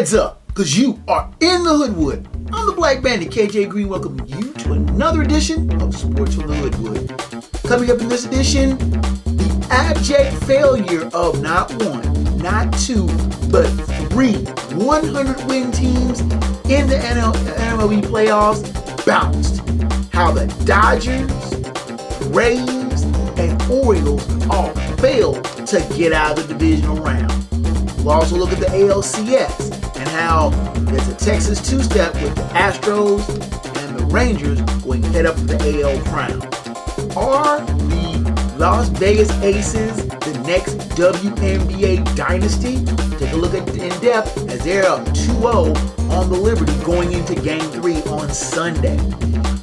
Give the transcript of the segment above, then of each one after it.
Heads up, because you are in the Hoodwood. I'm the Black Bandit, KJ Green, welcoming you to another edition of Sports from the Hoodwood. Coming up in this edition, the abject failure of not one, not two, but three 100-win teams in the MLB playoffs bounced. How the Dodgers, Braves, and Orioles all failed to get out of the divisional round. We'll also look at the ALCS and how there's a Texas two-step with the Astros and the Rangers going head up for the AL crown. Are the Las Vegas Aces the next WNBA Dynasty? Take a look at it in depth as they're up 2-0 on the Liberty going into Game 3 on Sunday.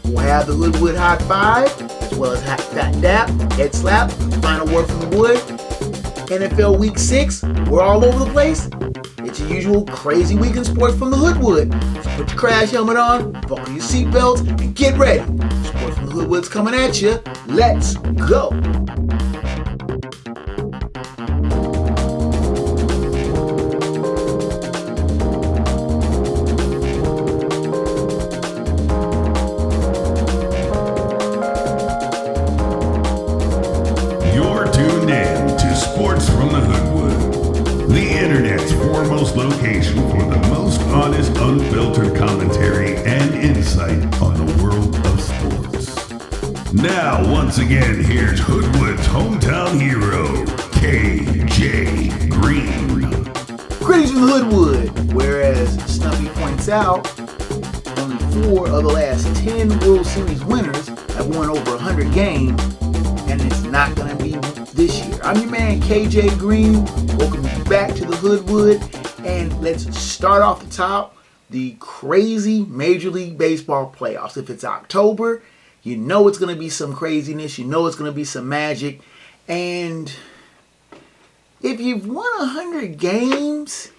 We'll have the Hoodwood Hot 5 as well as Phat Dap, Head Slap, Final Word from the Wood. NFL Week 6, we're all over the place. It's your usual crazy week in sports from the Hoodwood. So put your crash helmet on, buckle your seatbelts, and get ready. Sports from the Hoodwood's coming at you. Let's go. Location for the most honest, unfiltered commentary and insight on the world of sports. Now, once again, here's Hoodwood's hometown hero, KJ Green. Greetings from the Hoodwood. Whereas Snuffy points out, only 4 of the last 10 World Series winners have won over 100 games, and it's not going to be this year. I'm your man, KJ Green. Welcome you back to the Hoodwood. And let's start off the top, the crazy Major League Baseball playoffs. If it's October, you know it's going to be some craziness. You know it's going to be some magic. And if you've won 100 games,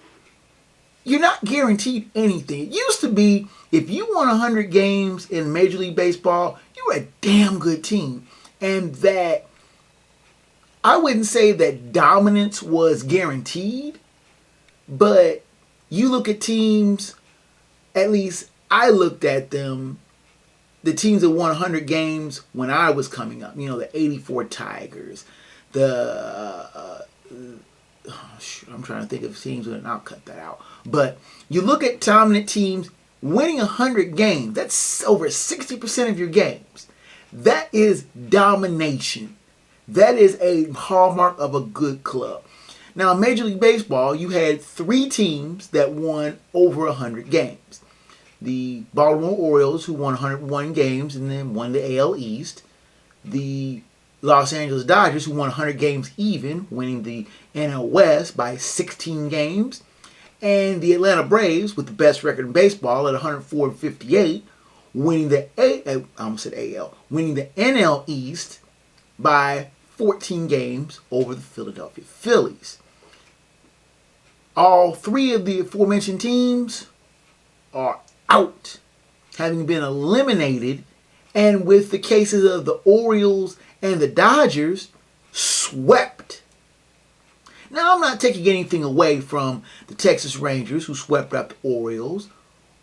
you're not guaranteed anything. It used to be if you won 100 games in Major League Baseball, you were a damn good team. And that, I wouldn't say that dominance was guaranteed. But you look at teams, at least I looked at them, the teams that won 100 games when I was coming up. You know, the 84 Tigers, I'm trying to think of teams, and I'll cut that out. But you look at dominant teams winning 100 games. That's over 60% of your games. That is domination. That is a hallmark of a good club. Now, in Major League Baseball, you had 3 teams that won over 100 games. The Baltimore Orioles, who won 101 games and then won the AL East. The Los Angeles Dodgers, who won 100 games even, winning the NL West by 16 games. And the Atlanta Braves, with the best record in baseball at 104-58, winning the winning the NL East by 14 games over the Philadelphia Phillies. All 3 of the aforementioned teams are out, having been eliminated, and with the cases of the Orioles and the Dodgers, swept. Now, I'm not taking anything away from the Texas Rangers, who swept out the Orioles,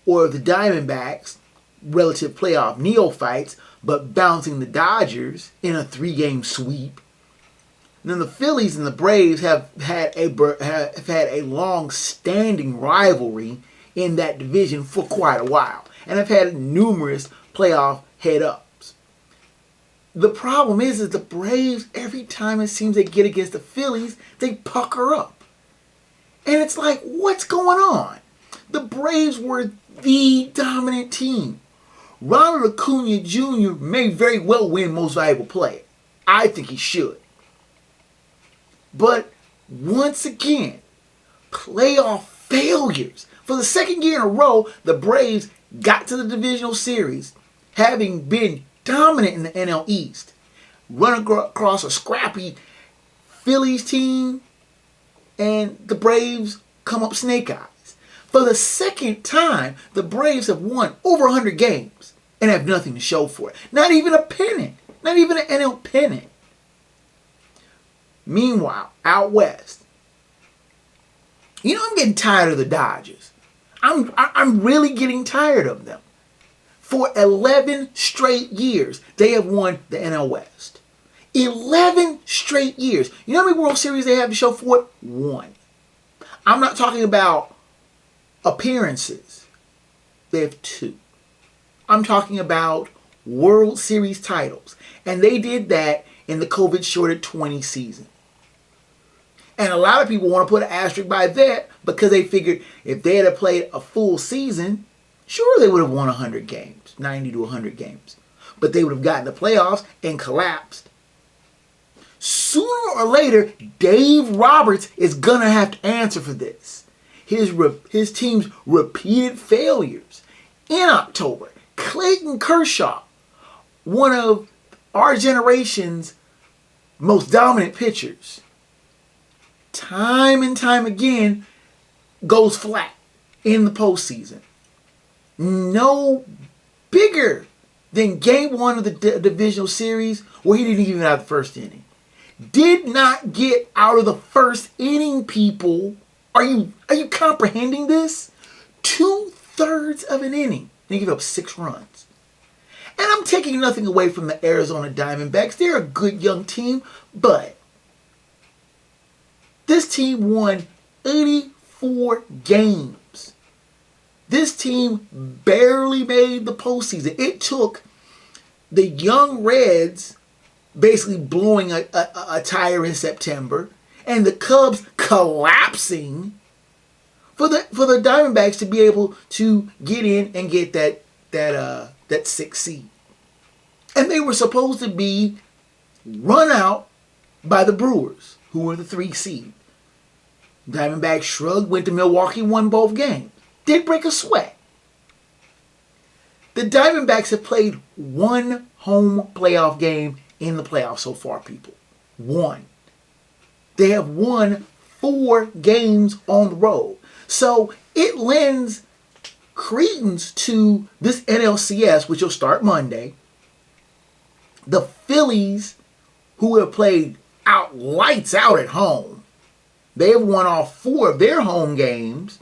or the Diamondbacks, relative playoff neophytes, but bouncing the Dodgers in a 3-game sweep. And then the Phillies and the Braves have had a long-standing rivalry in that division for quite a while, and have had numerous playoff head-ups. The problem is the Braves, every time it seems they get against the Phillies, they pucker up. And it's like, what's going on? The Braves were the dominant team. Ronald Acuna Jr. may very well win Most Valuable Player. I think he should. But once again, playoff failures. For the second year in a row, the Braves got to the divisional series, having been dominant in the NL East. Run across a scrappy Phillies team, and the Braves come up snake eyes. For the second time, the Braves have won over 100 games and have nothing to show for it. Not even a pennant. Not even an NL pennant. Meanwhile, out west, you know, I'm getting tired of the Dodgers. I'm really getting tired of them. For 11 straight years, they have won the NL West. 11 straight years. You know how many World Series they have to show for it? 1. I'm not talking about appearances. They have 2. I'm talking about World Series titles. And they did that in the COVID-shorted 20 season. And a lot of people want to put an asterisk by that because they figured if they had played a full season, sure they would have won 100 games, 90 to 100 games. But they would have gotten the playoffs and collapsed. Sooner or later, Dave Roberts is going to have to answer for this. His team's repeated failures. In October, Clayton Kershaw, one of our generation's most dominant pitchers, time and time again goes flat in the postseason. No bigger than game 1 of the divisional series where he didn't even get out of the first inning. Did not get out of the first inning, people. Are you comprehending this? 2/3 of an inning. And he gave up 6 runs. And I'm taking nothing away from the Arizona Diamondbacks. They're a good young team, but this team won 84 games. This team barely made the postseason. It took the young Reds basically blowing a tire in September and the Cubs collapsing for the Diamondbacks to be able to get in and get that 6th seed. And they were supposed to be run out by the Brewers, who were the 3 seed. Diamondbacks shrugged, went to Milwaukee, won both games. Did break a sweat. The Diamondbacks have played 1 home playoff game in the playoffs so far, people. 1. They have won 4 games on the road. So it lends credence to this NLCS, which will start Monday. The Phillies, who have played lights out at home, they have won all 4 of their home games,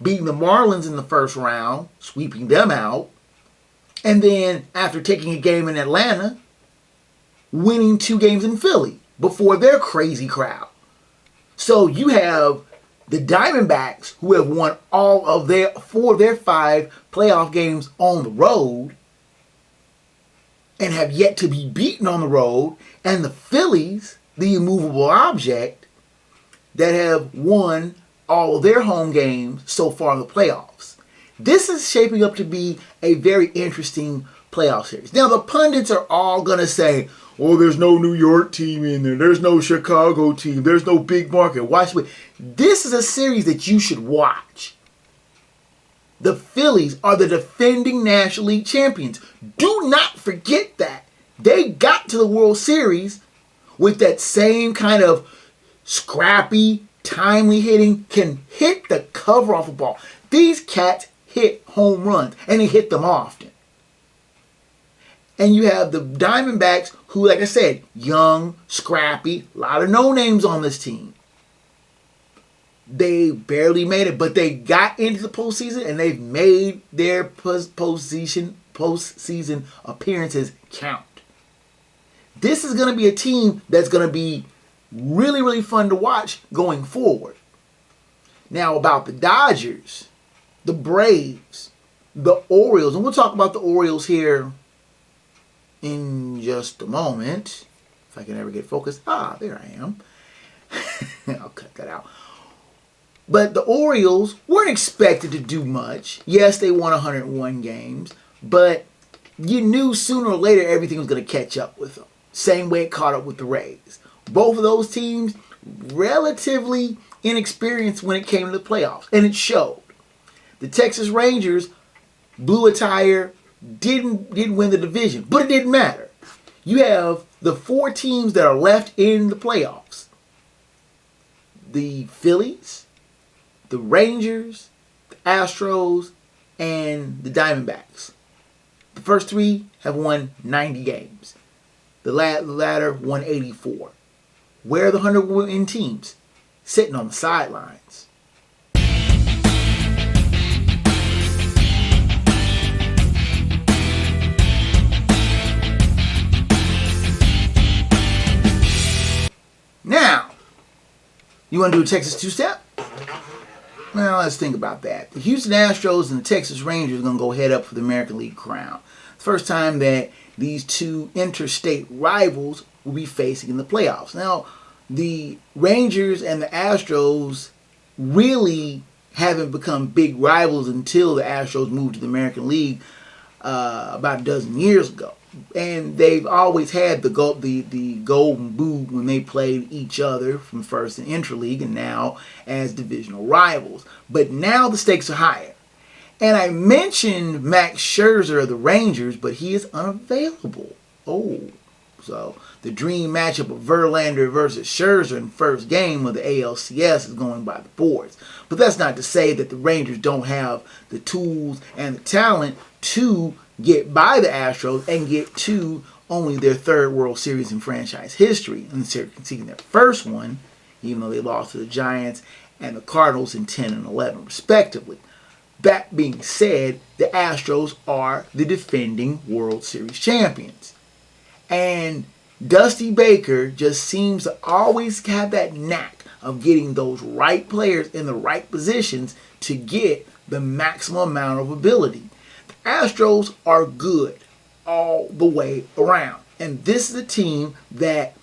beating the Marlins in the first round, sweeping them out, and then after taking a game in Atlanta, winning 2 games in Philly before their crazy crowd. So you have the Diamondbacks, who have won all of 4 of their 5 playoff games on the road and have yet to be beaten on the road, and the Phillies, the immovable object, that have won all of their home games so far in the playoffs. This is shaping up to be a very interesting playoff series. Now, the pundits are all going to say, oh, there's no New York team in there. There's no Chicago team. There's no big market. Watch it. This is a series that you should watch. The Phillies are the defending National League champions. Do not forget that. They got to the World Series with that same kind of scrappy, timely hitting, can hit the cover off a ball. These cats hit home runs, and they hit them often. And you have the Diamondbacks, who, like I said, young, scrappy, a lot of no-names on this team. They barely made it, but they got into the postseason, and they've made their postseason appearances count. This is going to be a team that's going to be really, really fun to watch going forward. Now, about the Dodgers, the Braves, the Orioles, and we'll talk about the Orioles here in just a moment, if I can ever get focused. There I am. I'll cut that out. But the Orioles weren't expected to do much. Yes, they won 101 games, but you knew sooner or later everything was going to catch up with them. Same way it caught up with the Rays. Both of those teams relatively inexperienced when it came to the playoffs, and it showed. The Texas Rangers blew a tire, didn't win the division, but it didn't matter. You have the 4 teams that are left in the playoffs. The Phillies, the Rangers, the Astros, and the Diamondbacks. The first 3 have won 90 games. The latter won 84. Where are the 100-win teams? Sitting on the sidelines. You want to do a Texas two-step? Well, let's think about that. The Houston Astros and the Texas Rangers are going to go head up for the American League crown. First time that these two interstate rivals will be facing in the playoffs. Now, the Rangers and the Astros really haven't become big rivals until the Astros moved to the American League about a dozen years ago. And they've always had the golden boot when they played each other from first and interleague and now as divisional rivals. But now the stakes are higher. And I mentioned Max Scherzer of the Rangers, but he is unavailable. So the dream matchup of Verlander versus Scherzer in first game of the ALCS is going by the boards. But that's not to say that the Rangers don't have the tools and the talent to get by the Astros and get to only their third World Series in franchise history, and conceding their first one, even though they lost to the Giants and the Cardinals in 10 and 11 respectively. That being said, the Astros are the defending World Series champions. And Dusty Baker just seems to always have that knack of getting those right players in the right positions to get the maximum amount of ability. The Astros are good all the way around. And this is a team that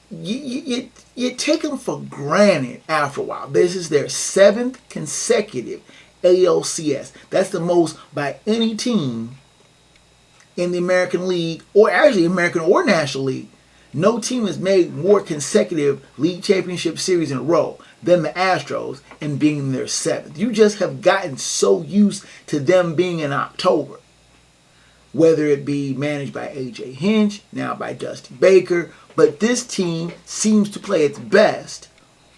you take them for granted after a while. This is their 7th consecutive ALCS. That's the most by any team in the American League, or actually American or National League. No team has made more consecutive league championship series in a row than the Astros and being in their 7th. You just have gotten so used to them being in October. Whether it be managed by A.J. Hinch, now by Dusty Baker, but this team seems to play its best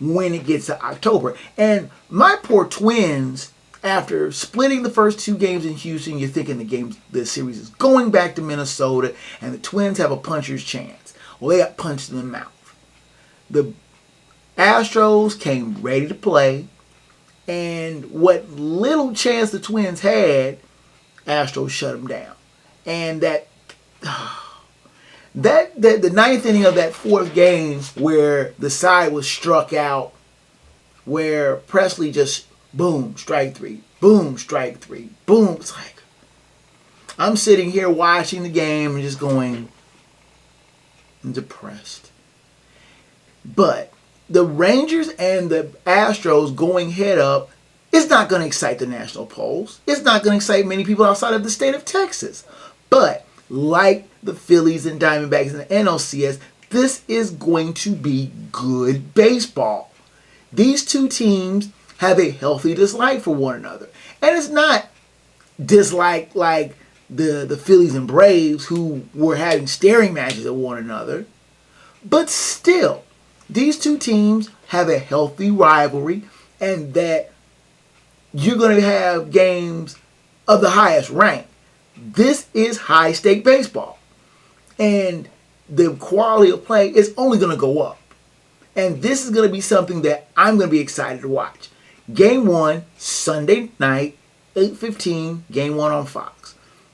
when it gets to October. And my poor Twins, after splitting the first 2 games in Houston, you're thinking the series is going back to Minnesota, and the Twins have a puncher's chance. Well, they got punched in the mouth. The Astros came ready to play, and what little chance the Twins had, Astros shut them down. And the 9th inning of that 4th game, where the side was struck out, where Presley just boom, strike 3, boom, strike 3, boom. It's like, I'm sitting here watching the game and just going, I'm depressed. But the Rangers and the Astros going head up is not going to excite the national polls. It's not going to excite many people outside of the state of Texas. But like the Phillies and Diamondbacks and the NLCS, this is going to be good baseball. These two teams have a healthy dislike for one another. And it's not dislike like the Phillies and Braves, who were having staring matches at one another. But still, these two teams have a healthy rivalry, and that you're going to have games of the highest rank. This is high-stake baseball. And the quality of play is only going to go up. And this is going to be something that I'm going to be excited to watch. Game 1, Sunday night, 8:15, Game 1 on Fox.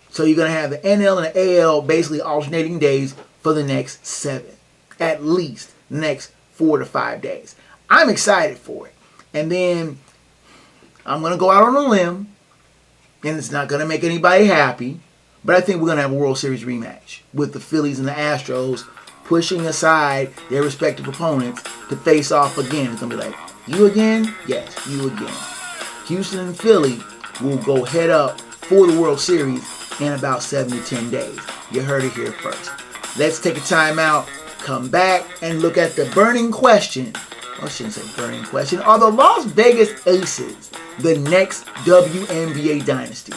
So you're going to have the NL and the AL basically alternating days for the next 7. At least the next 4 to 5 days. I'm excited for it. And then I'm going to go out on a limb, and it's not going to make anybody happy, but I think we're going to have a World Series rematch with the Phillies and the Astros pushing aside their respective opponents to face off again. It's going to be like, you again? Yes, you again. Houston and Philly will go head up for the World Series in about 7 to 10 days. You heard it here first. Let's take a time out, come back, and look at the burning question. I shouldn't say burning question. Are the Las Vegas Aces the next WNBA Dynasty?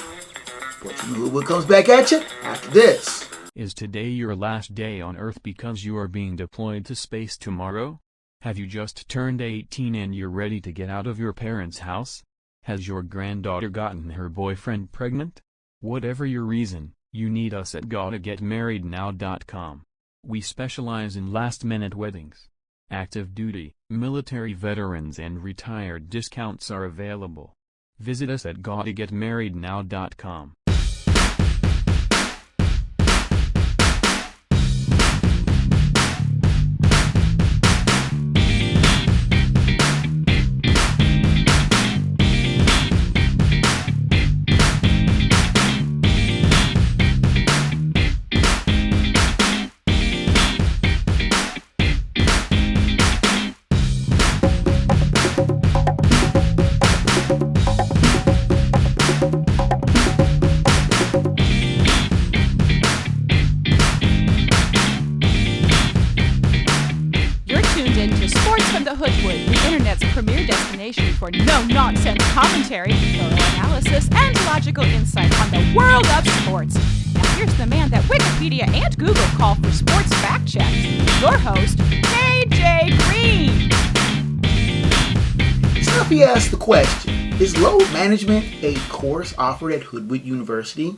Sports in the Hoodwood comes back at you after this. Is today your last day on Earth because you are being deployed to space tomorrow? Have you just turned 18 and you're ready to get out of your parents' house? Has your granddaughter gotten her boyfriend pregnant? Whatever your reason, you need us at GottaGetMarriedNow.com. We specialize in last-minute weddings. Active duty, military veterans and retired discounts are available. Visit us at GottaGetMarriedNow.com. destination for no-nonsense commentary, thorough analysis, and logical insight on the world of sports. Now here's the man that Wikipedia and Google call for sports fact checks, your host, KJ Green. Snuffy asked the question, is load management a course offered at Hoodwood University?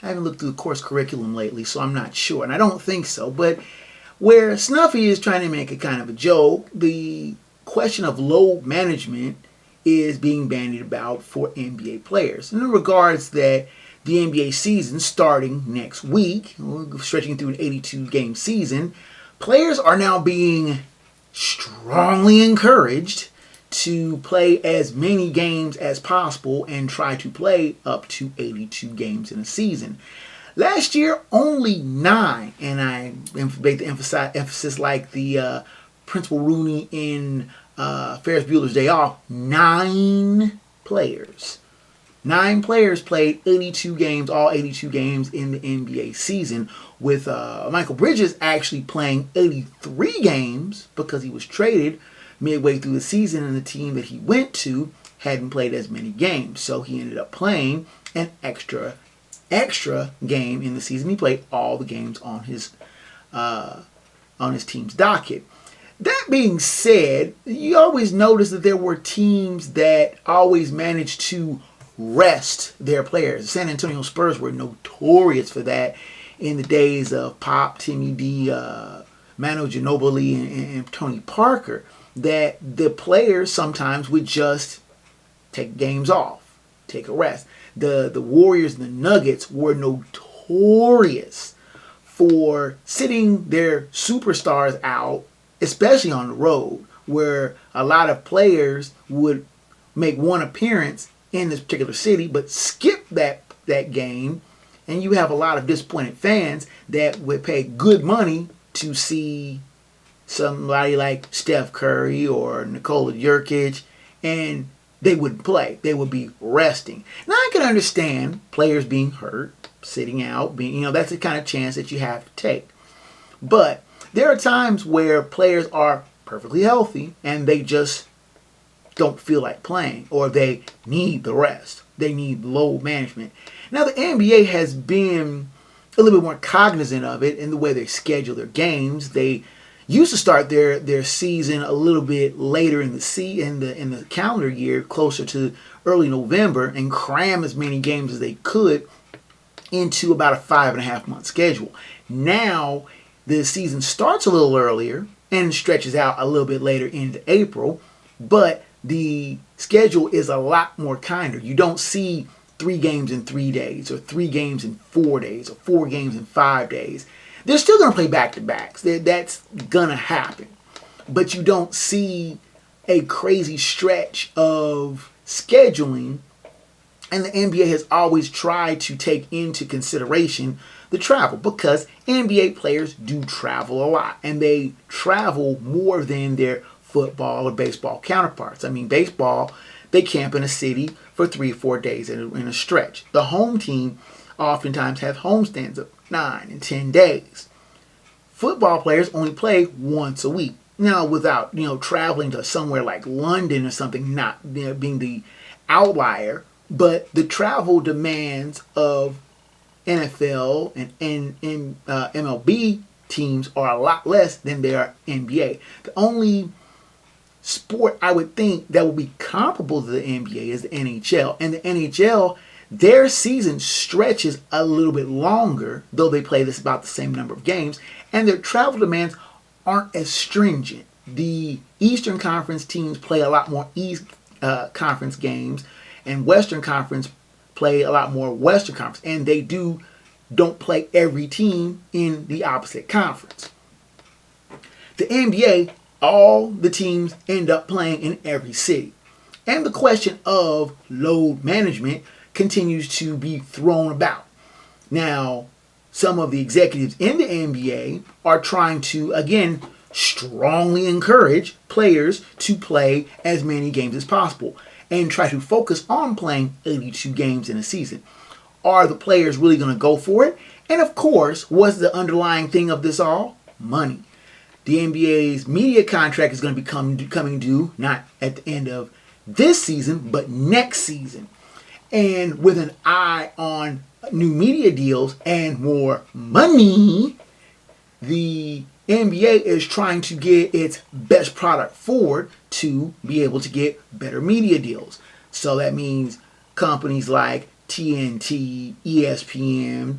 I haven't looked through the course curriculum lately, so I'm not sure, and I don't think so, but where Snuffy is trying to make a kind of a joke, the question of load management is being bandied about for NBA players. In regards that the NBA season starting next week, stretching through an 82-game season, players are now being strongly encouraged to play as many games as possible and try to play up to 82 games in a season. Last year, only 9, and I make the emphasis like the Principal Rooney in Ferris Bueller's Day Off, 9 players. 9 players played 82 games, all 82 games in the NBA season, with Michael Bridges actually playing 83 games because he was traded midway through the season and the team that he went to hadn't played as many games. So he ended up playing an extra game in the season. He played all the games on his team's docket. That being said, you always notice that there were teams that always managed to rest their players. The San Antonio Spurs were notorious for that in the days of Pop, Timmy D, Manu Ginobili, and Tony Parker, that the players sometimes would just take games off, take a rest. The Warriors and the Nuggets were notorious for sitting their superstars out, especially on the road, where a lot of players would make one appearance in this particular city, but skip that game, and you have a lot of disappointed fans that would pay good money to see somebody like Steph Curry or Nikola Jokic, and they wouldn't play. They would be resting. Now, I can understand players being hurt, sitting out, that's the kind of chance that you have to take. But there are times where players are perfectly healthy and they just don't feel like playing, or they need the rest. They need load management. Now, the NBA has been a little bit more cognizant of it in the way they schedule their games. They used to start their season a little bit later in the calendar year, closer to early November, and cram as many games as they could into about a 5.5 month schedule. Now the season starts a little earlier and stretches out a little bit later into April, but the schedule is a lot more kinder. You don't see 3 games in 3 days, or 3 games in 4 days, or 4 games in 5 days. They're still going to play back-to-backs. That's going to happen. But you don't see a crazy stretch of scheduling. And the NBA has always tried to take into consideration the travel, because NBA players do travel a lot. And they travel more than their football or baseball counterparts. I mean, baseball, they camp in a city for 3 or 4 days in a stretch. The home team oftentimes have homestands of 9 and 10 days. Football players only play once a week. Now, without traveling to somewhere like London or something, not being the outlier, but the travel demands of NFL and MLB teams are a lot less than they are NBA. The only sport I would think that would be comparable to the NBA is the NHL, and the NHL, their season stretches a little bit longer, though they play this about the same number of games, and their travel demands aren't as stringent. The Eastern Conference teams play a lot more East Conference games, and Western Conference play a lot more Western Conference, and they don't play every team in the opposite conference. The NBA, all the teams end up playing in every city. And the question of load management continues to be thrown about. Now, some of the executives in the NBA are trying to, again, strongly encourage players to play as many games as possible and try to focus on playing 82 games in a season. Are the players really going to go for it? And of course, what's the underlying thing of this all? Money. The NBA's media contract is going to be coming due, not at the end of this season, but next season. And with an eye on new media deals and more money, the NBA is trying to get its best product forward to be able to get better media deals. So that means companies like TNT, ESPN,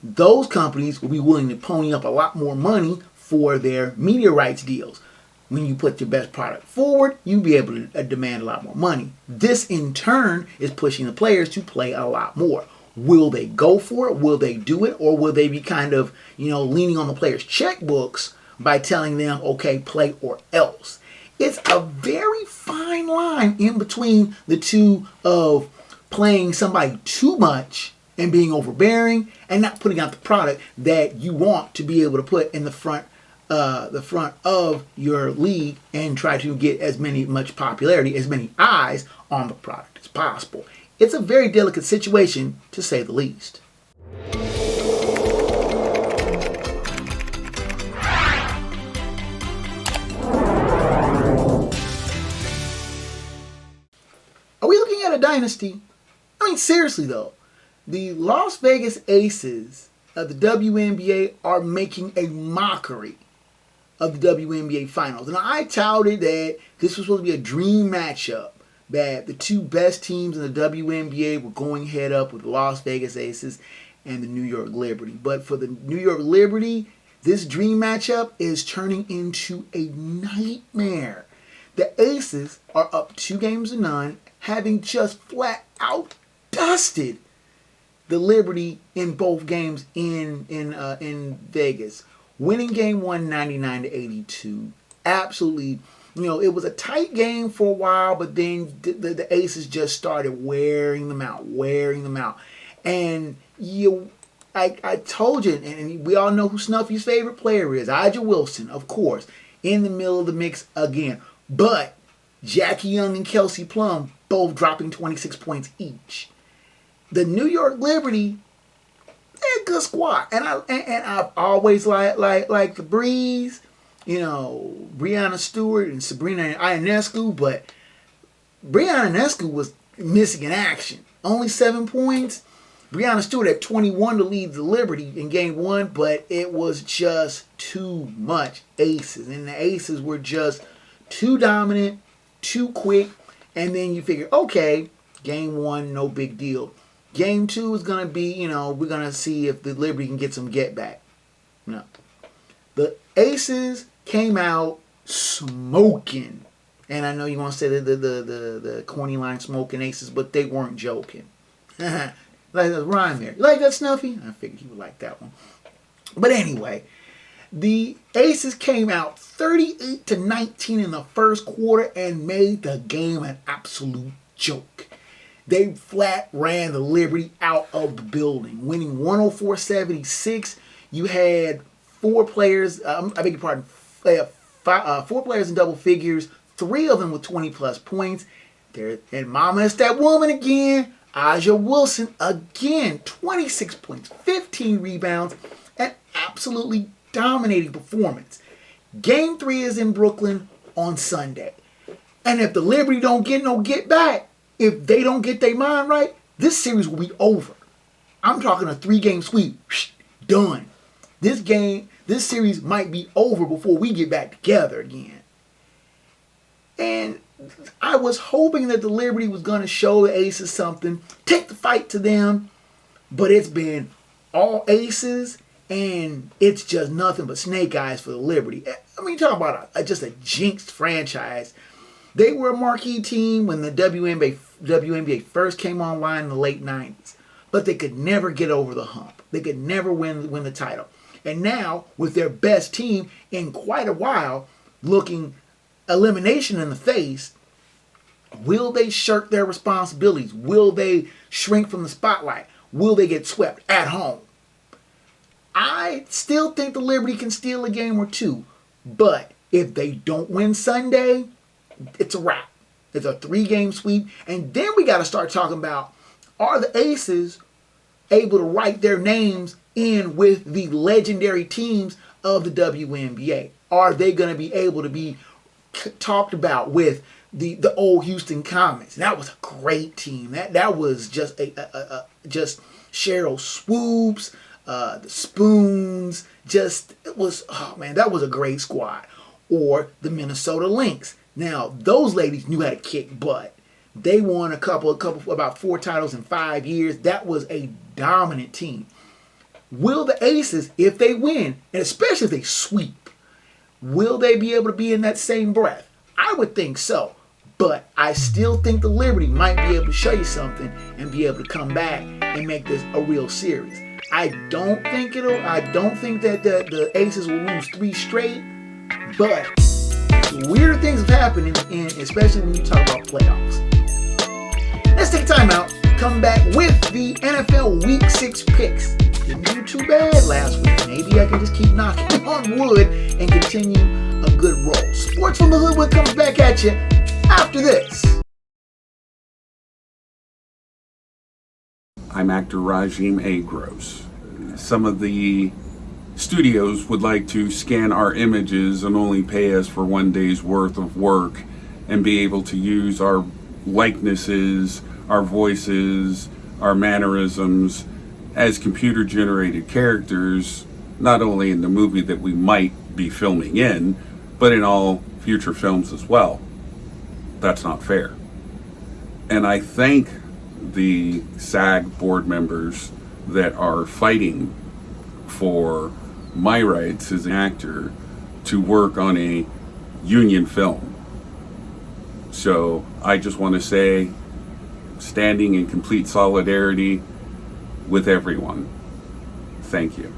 those companies will be willing to pony up a lot more money for their media rights deals. When you put your best product forward, you'll be able to demand a lot more money. This in turn is pushing the players to play a lot more. Will they go for it? Will they do it? Or will they be kind of, leaning on the players' checkbooks by telling them, okay, play or else? It's a very fine line in between the two of playing somebody too much and being overbearing and not putting out the product that you want to be able to put in the front of your league and try to get much popularity, as many eyes on the product as possible. It's a very delicate situation, to say the least. Are we looking at a dynasty? I mean, seriously though, the Las Vegas Aces of the WNBA are making a mockery of the WNBA Finals. And I touted that this was supposed to be a dream matchup, that the two best teams in the WNBA were going head up with the Las Vegas Aces and the New York Liberty. But for the New York Liberty, this dream matchup is turning into a nightmare. The Aces are up 2-0, having just flat out dusted the Liberty in both games in Vegas. Winning game 1, 99-82. Absolutely, it was a tight game for a while, but then the Aces just started wearing them out. And I told you, and we all know who Snuffy's favorite player is, A'ja Wilson, of course, in the middle of the mix again. But Jackie Young and Kelsey Plum both dropping 26 points each. The New York Liberty, they're a good squad, and I've always like the Breeze, Breanna Stewart and Sabrina Ionescu, but Breanna Ionescu was missing in action. Only 7 points. Breanna Stewart at 21 to lead the Liberty in game 1, but it was just too much Aces, and the Aces were just too dominant, too quick, and then you figure, okay, game 1, no big deal. Game 2 is going to be, we're going to see if the Liberty can get some get back. No. The Aces came out smoking. And I know you want to say the corny line, smoking Aces, but they weren't joking. Like that rhyme there. You like that, Snuffy? I figured he would like that one. But anyway, the Aces came out 38-19 in the first quarter and made the game an absolute joke. They flat ran the Liberty out of the building, winning 104-76. You had 4 players, four players in double figures, 3 of them with 20-plus points. And mama, it's that woman again, A'ja Wilson again, 26 points, 15 rebounds, an absolutely dominating performance. Game 3 is in Brooklyn on Sunday. And if the Liberty don't get no get back, if they don't get their mind right, this series will be over. I'm talking a 3-game sweep. Done. This series might be over before we get back together again. And I was hoping that the Liberty was going to show the Aces something, take the fight to them, but it's been all Aces, and it's just nothing but snake eyes for the Liberty. I mean, talk about just a jinxed franchise. They were a marquee team when the WNBA first came online in the late 90s. But they could never get over the hump. They could never win the title. And now, with their best team in quite a while, looking elimination in the face, will they shirk their responsibilities? Will they shrink from the spotlight? Will they get swept at home? I still think the Liberty can steal a game or two. But if they don't win Sunday, it's a wrap. It's a 3-game sweep. And then we got to start talking about, are the Aces able to write their names in with the legendary teams of the WNBA? Are they going to be able to be talked about with the old Houston Comets. That was a great team. That was just just Cheryl Swoops, the Spoons. That was a great squad. Or the Minnesota Lynx. Now those ladies knew how to kick butt. They won about 4 titles in 5 years. That was a dominant team. Will the Aces, if they win, and especially if they sweep, will they be able to be in that same breath? I would think so. But I still think the Liberty might be able to show you something and be able to come back and make this a real series. I don't think that the Aces will lose 3 straight, but weird things have happened, especially when you talk about playoffs. Let's take a time out, come back with the NFL Week 6 picks. Didn't do too bad last week. Maybe I can just keep knocking on wood and continue a good roll. Sports from the Hoodwood comes back at you after this. I'm actor Rajim Agros. Some of the studios would like to scan our images and only pay us for 1 day's worth of work and be able to use our likenesses, our voices, our mannerisms as computer-generated characters, not only in the movie that we might be filming in, but in all future films as well. That's not fair. And I thank the SAG board members that are fighting for my rights as an actor to work on a union film. So I just want to say, standing in complete solidarity with everyone, thank you.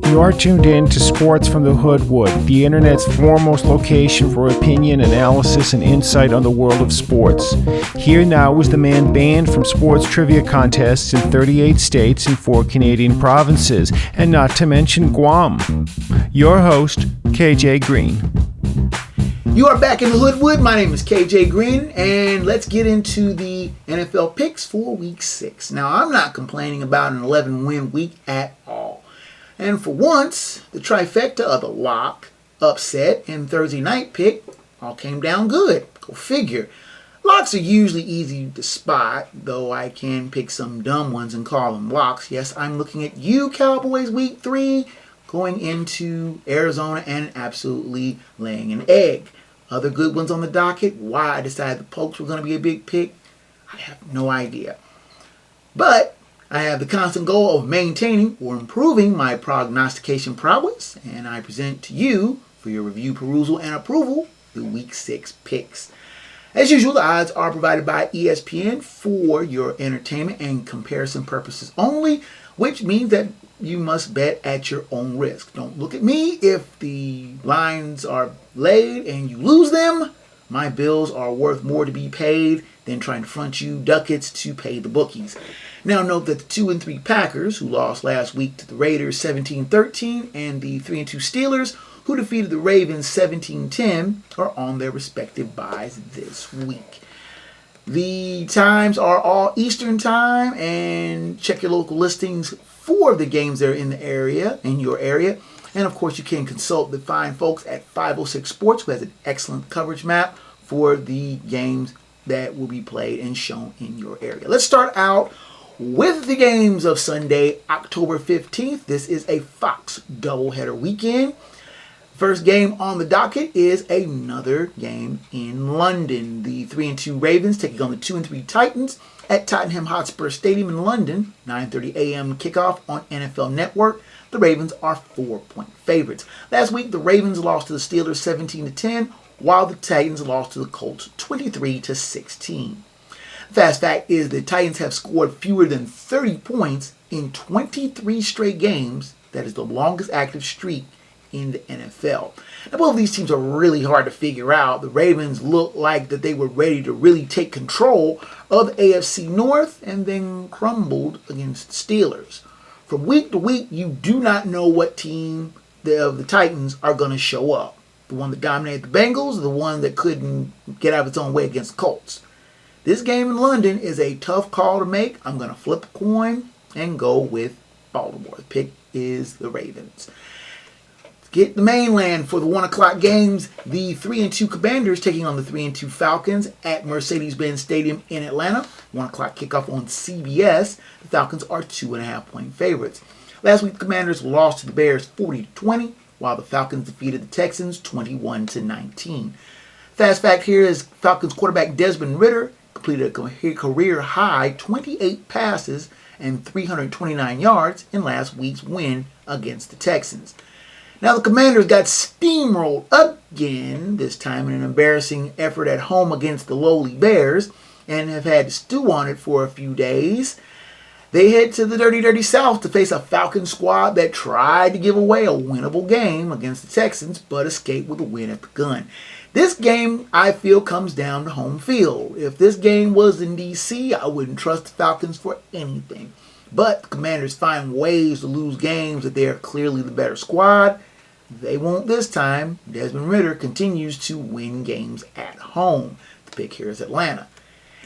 You are tuned in to Sports from the Hoodwood, the internet's foremost location for opinion, analysis, and insight on the world of sports. Here now is the man banned from sports trivia contests in 38 states and 4 Canadian provinces, and not to mention Guam. Your host, KJ Green. You are back in the Hoodwood. My name is KJ Green, and let's get into the NFL picks for Week 6. Now, I'm not complaining about an 11-win week at all. And for once, the trifecta of the lock, upset, and Thursday night pick all came down good. Go figure. Locks are usually easy to spot, though I can pick some dumb ones and call them locks. Yes, I'm looking at you, Cowboys, Week 3, going into Arizona and absolutely laying an egg. Other good ones on the docket. Why I decided the Pokes were going to be a big pick, I have no idea. But I have the constant goal of maintaining or improving my prognostication prowess, and I present to you, for your review, perusal, and approval, the Week 6 picks. As usual, the odds are provided by ESPN for your entertainment and comparison purposes only, which means that you must bet at your own risk. Don't look at me. If the lines are laid and you lose them, my bills are worth more to be paid than trying to front you ducats to pay the bookies. Now note that the 2-3 Packers, who lost last week to the Raiders 17-13, and the 3-2 Steelers, who defeated the Ravens 17-10, are on their respective byes this week. The times are all Eastern time, and check your local listings for the games that are in your area. And of course, you can consult the fine folks at 506 Sports, who has an excellent coverage map for the games that will be played and shown in your area. Let's start out with the games of Sunday, October 15th. This is a Fox doubleheader weekend. First game on the docket is another game in London. The 3-2 Ravens taking on the 2-3 Titans at Tottenham Hotspur Stadium in London. 9:30 a.m. kickoff on NFL Network. The Ravens are 4-point favorites. Last week, the Ravens lost to the Steelers 17-10, while the Titans lost to the Colts 23-16. Fast fact is the Titans have scored fewer than 30 points in 23 straight games. That is the longest active streak in the NFL. Now, both of these teams are really hard to figure out. The Ravens look like that they were ready to really take control of the AFC North and then crumbled against the Steelers. From week to week, you do not know what team of the Titans are going to show up. The one that dominated the Bengals, or the one that couldn't get out of its own way against the Colts. This game in London is a tough call to make. I'm going to flip a coin and go with Baltimore. The pick is the Ravens. Let's get the mainland for the 1 o'clock games. The 3-2 Commanders taking on the 3-2 Falcons at Mercedes-Benz Stadium in Atlanta. 1 o'clock kickoff on CBS. The Falcons are 2.5-point favorites. Last week, the Commanders lost to the Bears 40-20, while the Falcons defeated the Texans 21-19. Fast fact here is Falcons quarterback Desmond Ridder completed a career-high 28 passes and 329 yards in last week's win against the Texans. Now the Commanders got steamrolled again, this time in an embarrassing effort at home against the lowly Bears, and have had to stew on it for a few days. They head to the Dirty South to face a Falcons squad that tried to give away a winnable game against the Texans, but escaped with a win at the gun. This game, I feel, comes down to home field. If this game was in D.C., I wouldn't trust the Falcons for anything. But the Commanders find ways to lose games that they are clearly the better squad. They won't this time. Desmond Ridder continues to win games at home. The pick here is Atlanta.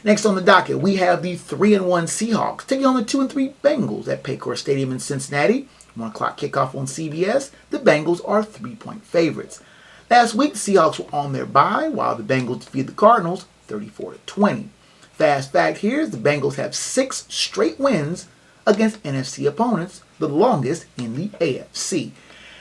Next on the docket, we have the 3-1 Seahawks taking on the 2-3 Bengals at Paycor Stadium in Cincinnati. 1 o'clock kickoff on CBS. The Bengals are 3-point favorites. Last week, the Seahawks were on their bye, while the Bengals defeated the Cardinals 34-20. Fast fact here is the Bengals have 6 straight wins against NFC opponents, the longest in the AFC.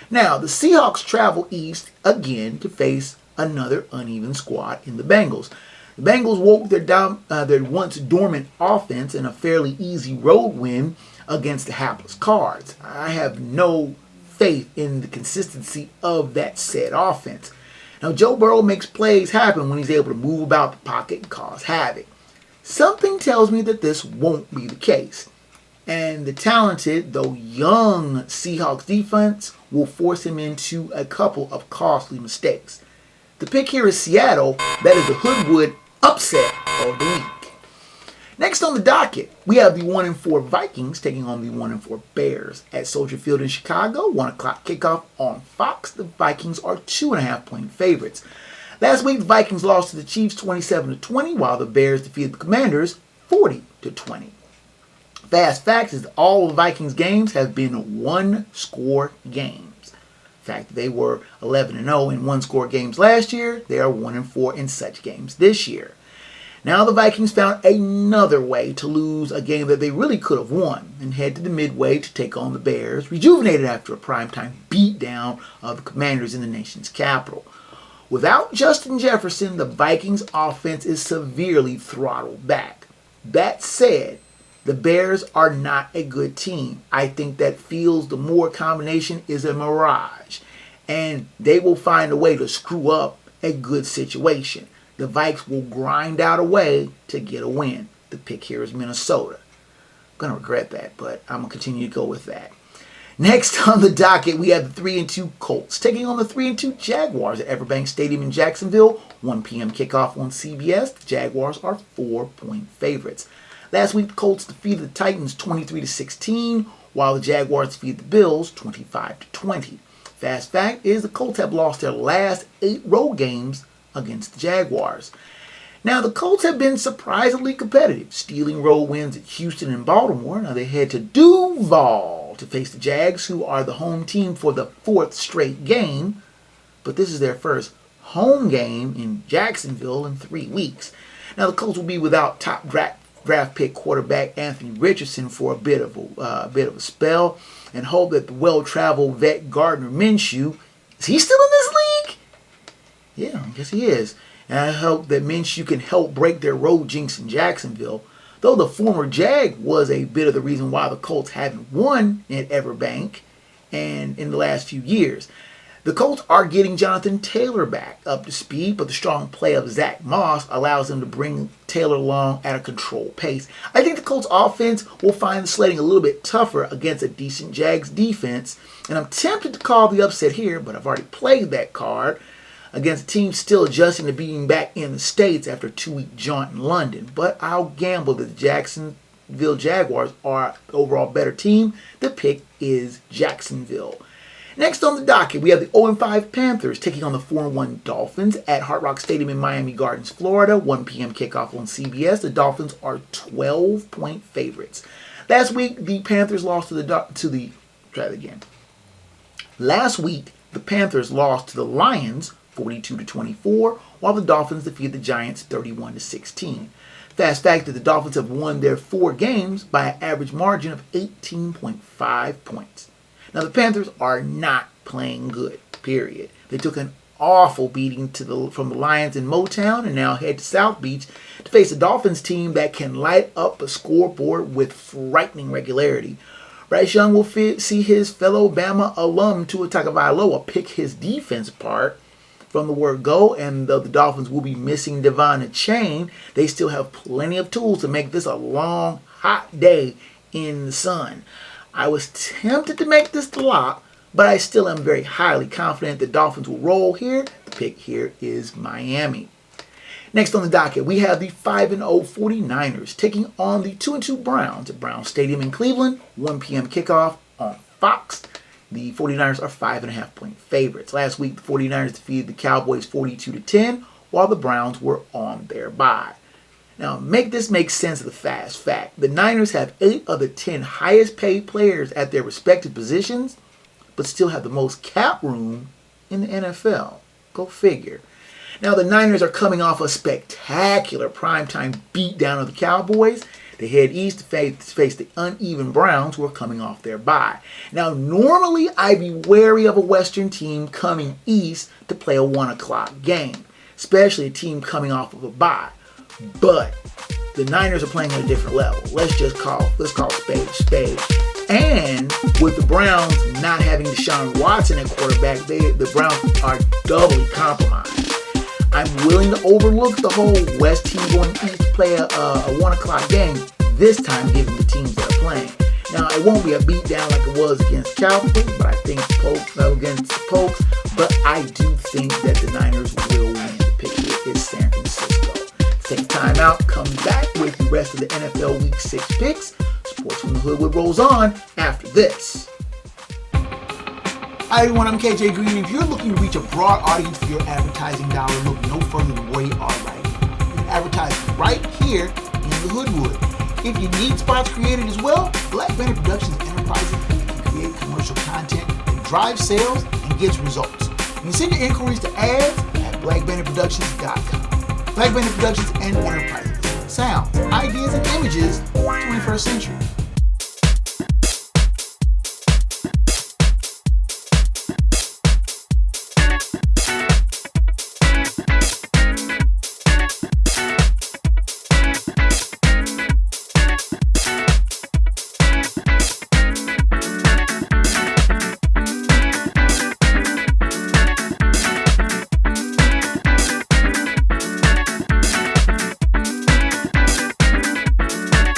Now, the Seahawks travel east again to face another uneven squad in the Bengals. The Bengals woke their once dormant offense in a fairly easy road win against the hapless Cards. I have no faith in the consistency of that said offense. Now, Joe Burrow makes plays happen when he's able to move about the pocket and cause havoc. Something tells me that this won't be the case, and the talented, though young, Seahawks defense will force him into a couple of costly mistakes. The pick here is Seattle. That is the Hoodwood upset of the week. Next on the docket, we have the 1-4 Vikings taking on the 1-4 Bears at Soldier Field in Chicago. 1 o'clock kickoff on Fox. The Vikings are 2.5-point favorites. Last week, the Vikings lost to the Chiefs 27-20, while the Bears defeated the Commanders 40-20. Fast fact is that all of the Vikings games have been one-score games. In fact, they were 11-0 in one-score games last year. They are 1-4 in such games this year. Now the Vikings found another way to lose a game that they really could have won and head to the Midway to take on the Bears, rejuvenated after a primetime beatdown of the Commanders in the nation's capital. Without Justin Jefferson, the Vikings offense is severely throttled back. That said, the Bears are not a good team. I think that Fields the Moore combination is a mirage, and they will find a way to screw up a good situation. The Vikes will grind out a way to get a win. The pick here is Minnesota. I'm going to regret that, but I'm going to continue to go with that. Next on the docket, we have the 3-2 Colts taking on the 3-2 Jaguars at Everbank Stadium in Jacksonville. 1 p.m. kickoff on CBS. The Jaguars are 4-point favorites. Last week, the Colts defeated the Titans 23-16, while the Jaguars defeated the Bills 25-20. Fast fact is the Colts have lost their last 8 road games against the Jaguars. Now, the Colts have been surprisingly competitive, stealing road wins at Houston and Baltimore. Now they head to Duval to face the Jags, who are the home team for the 4th straight game. But this is their first home game in Jacksonville in 3 weeks. Now, the Colts will be without top draft pick quarterback Anthony Richardson for a bit of a spell, and hope that the well-traveled vet Gardner Minshew, is he still in this league? Yeah, I guess he is. And I hope that Minshew can help break their road jinx in Jacksonville. Though the former Jag was a bit of the reason why the Colts haven't won at Everbank and in the last few years. The Colts are getting Jonathan Taylor back up to speed, but the strong play of Zach Moss allows them to bring Taylor along at a controlled pace. I think the Colts offense will find the sledding a little bit tougher against a decent Jags defense, and I'm tempted to call the upset here, but I've already played that card against a team still adjusting to being back in the States after a 2-week jaunt in London. But I'll gamble that the Jacksonville Jaguars are the overall better team. The pick is Jacksonville. Next on the docket, we have the 0-5 Panthers taking on the 4-1 Dolphins at Hard Rock Stadium in Miami Gardens, Florida. 1 p.m. kickoff on CBS. The Dolphins are 12-point favorites. Last week, the Panthers lost Last week, the Panthers lost to the Lions 42-24, while the Dolphins defeated the Giants 31-16. Fast fact that the Dolphins have won their 4 games by an average margin of 18.5 points. Now, the Panthers are not playing good, period. They took an awful beating from the Lions in Motown and now head to South Beach to face a Dolphins team that can light up a scoreboard with frightening regularity. Bryce Young will see his fellow Bama alum Tua Tagovailoa pick his defense apart from the word go, and though the Dolphins will be missing Devon Achane, they still have plenty of tools to make this a long, hot day in the sun. I was tempted to make this the lock, but I still am very highly confident the Dolphins will roll here. The pick here is Miami. Next on the docket, we have the 5-0 49ers taking on the 2-2 Browns at Brown Stadium in Cleveland. 1 p.m. kickoff on Fox. The 49ers are 5.5-point favorites. Last week, the 49ers defeated the Cowboys 42-10, while the Browns were on their bye. Now, make this make sense of the fast fact. The Niners have 8 of the 10 highest paid players at their respective positions, but still have the most cap room in the NFL. Go figure. Now, the Niners are coming off a spectacular primetime beatdown of the Cowboys. They head east to face the uneven Browns, who are coming off their bye. Now, normally I'd be wary of a Western team coming east to play a 1 o'clock game, especially a team coming off of a bye. But the Niners are playing on a different level. Let's call spade a spade. And with the Browns not having Deshaun Watson at quarterback, the Browns are doubly compromised. I'm willing to overlook the whole West team going east to play a 1 o'clock game this time, given the teams that are playing. Now, it won't be a beatdown like it was against Cowboys, but I think against the Pokes. But I do think that the Niners will win. The pick here is San Francisco. Take time out, come back with the rest of the NFL Week 6 picks. Sports from the Hoodwood rolls on after this. Hi everyone, I'm KJ Green. If you're looking to reach a broad audience for your advertising dollar, look no further than where you are right now. You can advertise right here in the Hoodwood. If you need spots created as well, Black Banner Productions Enterprises can create commercial content that drives sales and gets results. You can send your inquiries to ads at blackbannerproductions.com. Black Banner Productions and Enterprises. Sounds, ideas, and images, 21st century.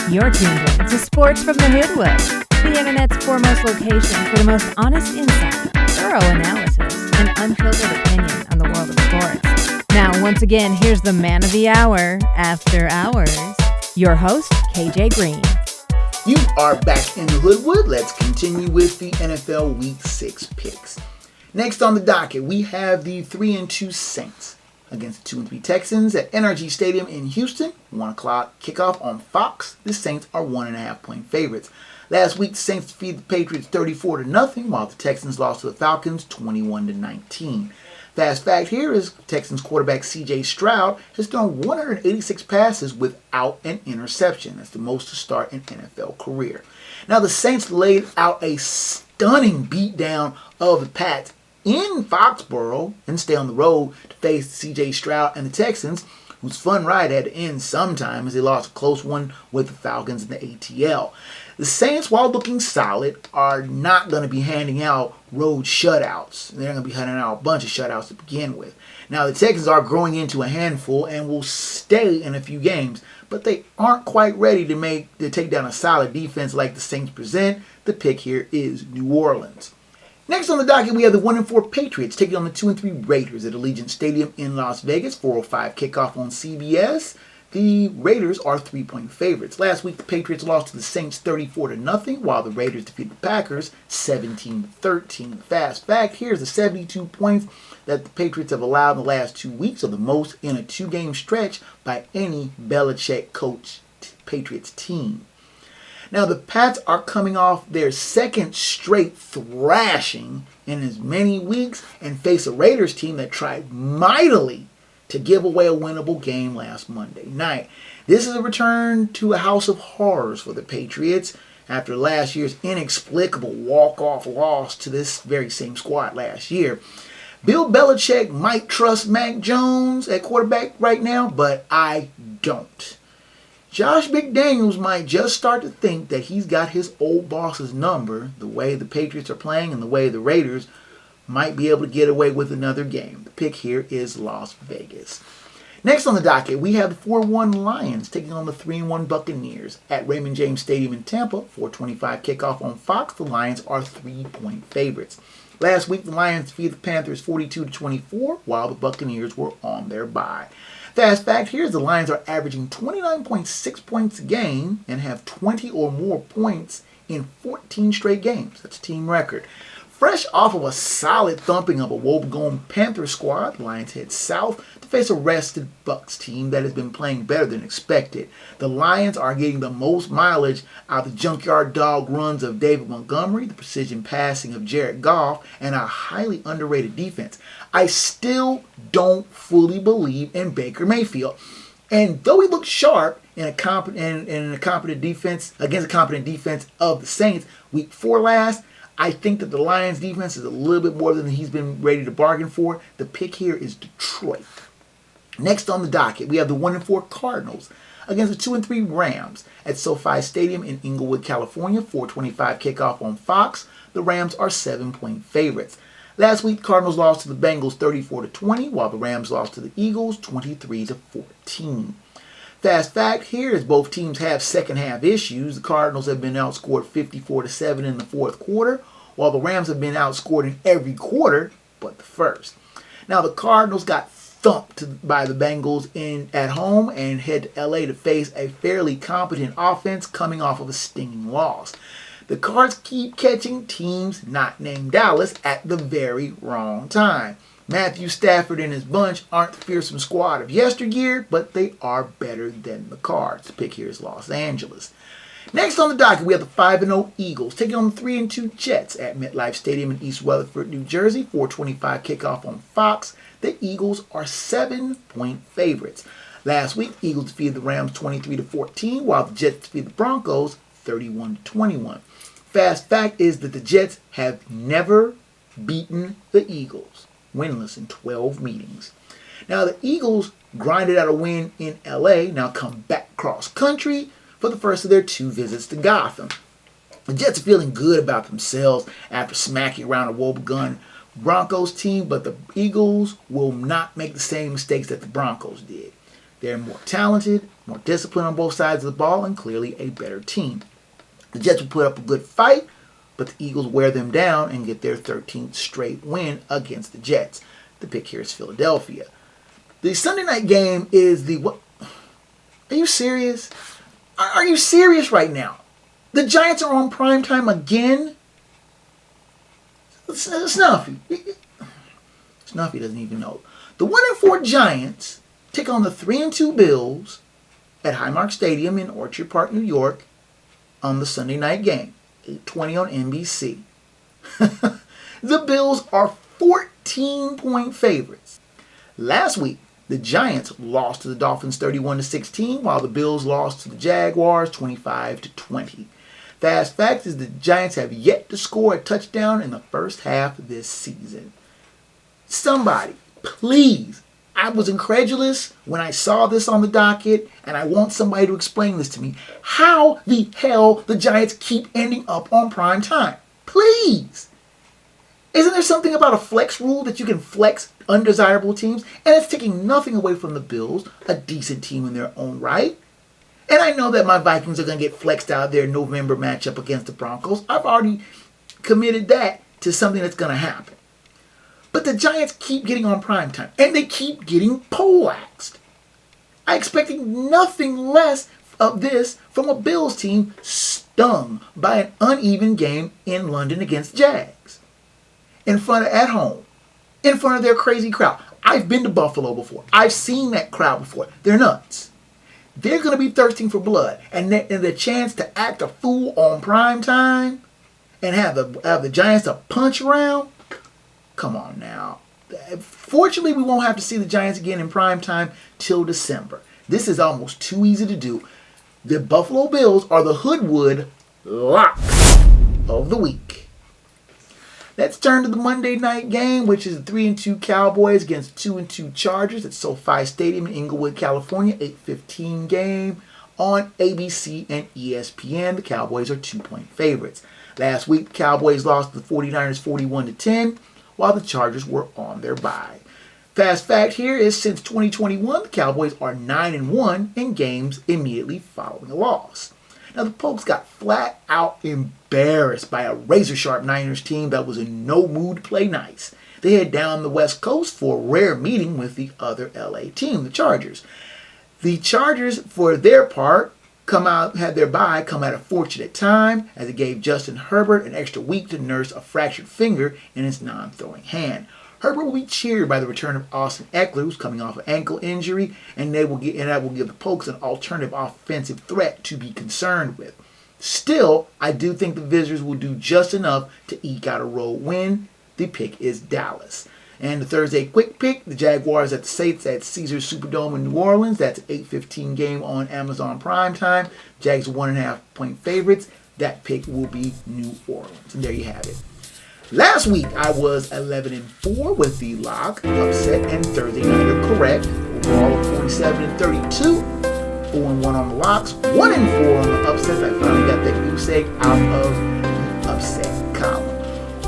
You're tuned in to Sports from the Hoodwood, the internet's foremost location for the most honest insight, thorough analysis, and unfiltered opinion on the world of sports. Now, once again, here's the man of the hour, After Hours, your host, KJ Green. You are back in the Hoodwood. Let's continue with the NFL Week 6 picks. Next on the docket, we have the 3-2 Saints against the 2-3 Texans at NRG Stadium in Houston. 1 o'clock kickoff on Fox. The Saints are 1.5-point favorites. Last week, the Saints defeated the Patriots 34-0, while the Texans lost to the Falcons 21-19. Fast fact here is Texans quarterback C.J. Stroud has thrown 186 passes without an interception. That's the most to start an NFL career. Now, the Saints laid out a stunning beatdown of the Pats in Foxborough and stay on the road to face C.J. Stroud and the Texans, whose fun ride had to end sometime as they lost a close one with the Falcons in the ATL. The Saints, while looking solid, are not going to be handing out road shutouts. They're going to be handing out a bunch of shutouts to begin with. Now, the Texans are growing into a handful and will stay in a few games, but they aren't quite ready to take down a solid defense like the Saints present. The pick here is New Orleans. Next on the docket, we have the 1-4 Patriots taking on the 2-3 Raiders at Allegiant Stadium in Las Vegas. 4:05 kickoff on CBS. The Raiders are 3-point favorites. Last week, the Patriots lost to the Saints 34-0, while the Raiders defeated the Packers 17-13. Fast fact, here's the 72 points that the Patriots have allowed in the last 2 weeks, or the most in a 2-game stretch by any Belichick coach Patriots team. Now, the Pats are coming off their second straight thrashing in as many weeks and face a Raiders team that tried mightily to give away a winnable game last Monday night. This is a return to a house of horrors for the Patriots after last year's inexplicable walk-off loss to this very same squad last year. Bill Belichick might trust Mac Jones at quarterback right now, but I don't. Josh McDaniels might just start to think that he's got his old boss's number, the way the Patriots are playing and the way the Raiders might be able to get away with another game. The pick here is Las Vegas. Next on the docket, we have the 4-1 Lions taking on the 3-1 Buccaneers at Raymond James Stadium in Tampa. 4:25 kickoff on Fox. The Lions are 3-point favorites. Last week, the Lions defeated the Panthers 42-24, while the Buccaneers were on their bye. Fast fact here is the Lions are averaging 29.6 points a game and have 20 or more points in 14 straight games. That's a team record. Fresh off of a solid thumping of a woebegone Panther squad, the Lions head south to face a rested Bucs team that has been playing better than expected. The Lions are getting the most mileage out of the junkyard dog runs of David Montgomery, the precision passing of Jared Goff, and a highly underrated defense. I still don't fully believe in Baker Mayfield. And though he looked sharp in a competent defense against a competent defense of the Saints week 4 last, I think that the Lions defense is a little bit more than he's been ready to bargain for. The pick here is Detroit. Next on the docket, we have the 1-4 Cardinals against the 2-3 Rams at SoFi Stadium in Inglewood, California. 4:25 kickoff on Fox. The Rams are 7-point favorites. Last week, Cardinals lost to the Bengals 34-20, while the Rams lost to the Eagles 23-14. Fast fact here is both teams have second half issues. The Cardinals have been outscored 54-7 in the fourth quarter, while the Rams have been outscored in every quarter but the first. Now, the Cardinals got thumped by the Bengals at home and head to LA to face a fairly competent offense coming off of a stinging loss. The Cards keep catching teams not named Dallas at the very wrong time. Matthew Stafford and his bunch aren't the fearsome squad of yesteryear, but they are better than the Cards. The pick here is Los Angeles. Next on the docket, we have the 5-0 Eagles taking on the 3-2 Jets at MetLife Stadium in East Rutherford, New Jersey. 4:25 kickoff on Fox. The Eagles are 7-point favorites. Last week, Eagles defeated the Rams 23-14, while the Jets defeated the Broncos 31-21. Fast fact is that the Jets have never beaten the Eagles, winless in 12 meetings. Now, the Eagles grinded out a win in LA, now come back cross country for the first of their 2 visits to Gotham. The Jets are feeling good about themselves after smacking around a woebegone Broncos team, but the Eagles will not make the same mistakes that the Broncos did. They're more talented, more disciplined on both sides of the ball, and clearly a better team. The Jets will put up a good fight, but the Eagles wear them down and get their 13th straight win against the Jets. The pick here is Philadelphia. The Sunday night game is the what? Are you serious? Are you serious right now? The Giants are on primetime again? Snuffy. Snuffy doesn't even know. The 1-4 Giants take on the 3-2 Bills at Highmark Stadium in Orchard Park, New York on the Sunday night game. 8:20 on NBC. The Bills are 14-point favorites. Last week, the Giants lost to the Dolphins 31-16, while the Bills lost to the Jaguars 25-20. Fast fact is the Giants have yet to score a touchdown in the first half of this season. Somebody, please, I was incredulous when I saw this on the docket, and I want somebody to explain this to me. How the hell the Giants keep ending up on prime time? Please! Isn't there something about a flex rule that you can flex undesirable teams? And it's taking nothing away from the Bills, a decent team in their own right. And I know that my Vikings are going to get flexed out of their November matchup against the Broncos. I've already committed that to something that's going to happen. But the Giants keep getting on prime time, and they keep getting poleaxed. I expected nothing less of this from a Bills team stung by an uneven game in London against Jags. At home, in front of their crazy crowd. I've been to Buffalo before. I've seen that crowd before. They're nuts. They're going to be thirsting for blood, and the chance to act a fool on prime time and have the Giants to punch around. Come on now. Fortunately, we won't have to see the Giants again in prime time till December. This is almost too easy to do. The Buffalo Bills are the Hoodwood lock of the week. Let's turn to the Monday night game, which is the 3-2 Cowboys against 2-2 Chargers at SoFi Stadium in Inglewood, California. 8:15 game on ABC and ESPN. The Cowboys are 2-point favorites. Last week, the Cowboys lost to the 49ers 41-10. While the Chargers were on their bye. Fast fact here is since 2021, the Cowboys are 9-1 in games immediately following a loss. Now the Pokes got flat out embarrassed by a razor-sharp Niners team that was in no mood to play nice. They head down the West Coast for a rare meeting with the other LA team, the Chargers. The Chargers, for their part, had their bye come at a fortunate time as it gave Justin Herbert an extra week to nurse a fractured finger in his non-throwing hand. Herbert will be cheered by the return of Austin Eckler, who's coming off an ankle injury, and that will give the Pokes an alternative offensive threat to be concerned with. Still, I do think the visitors will do just enough to eke out a road win. The pick is Dallas. And the Thursday quick pick, the Jaguars at the Saints at Caesars Superdome in New Orleans. That's an 8:15 game on Amazon Prime Time. Jags are 1.5-point favorites. That pick will be New Orleans. And there you have it. Last week, I was 11-4 with the lock, upset, and Thursday nighter correct. Overall, 47-32. 4-1 on the locks. 1-4 on the upsets. I finally got that goose egg out of the upset column.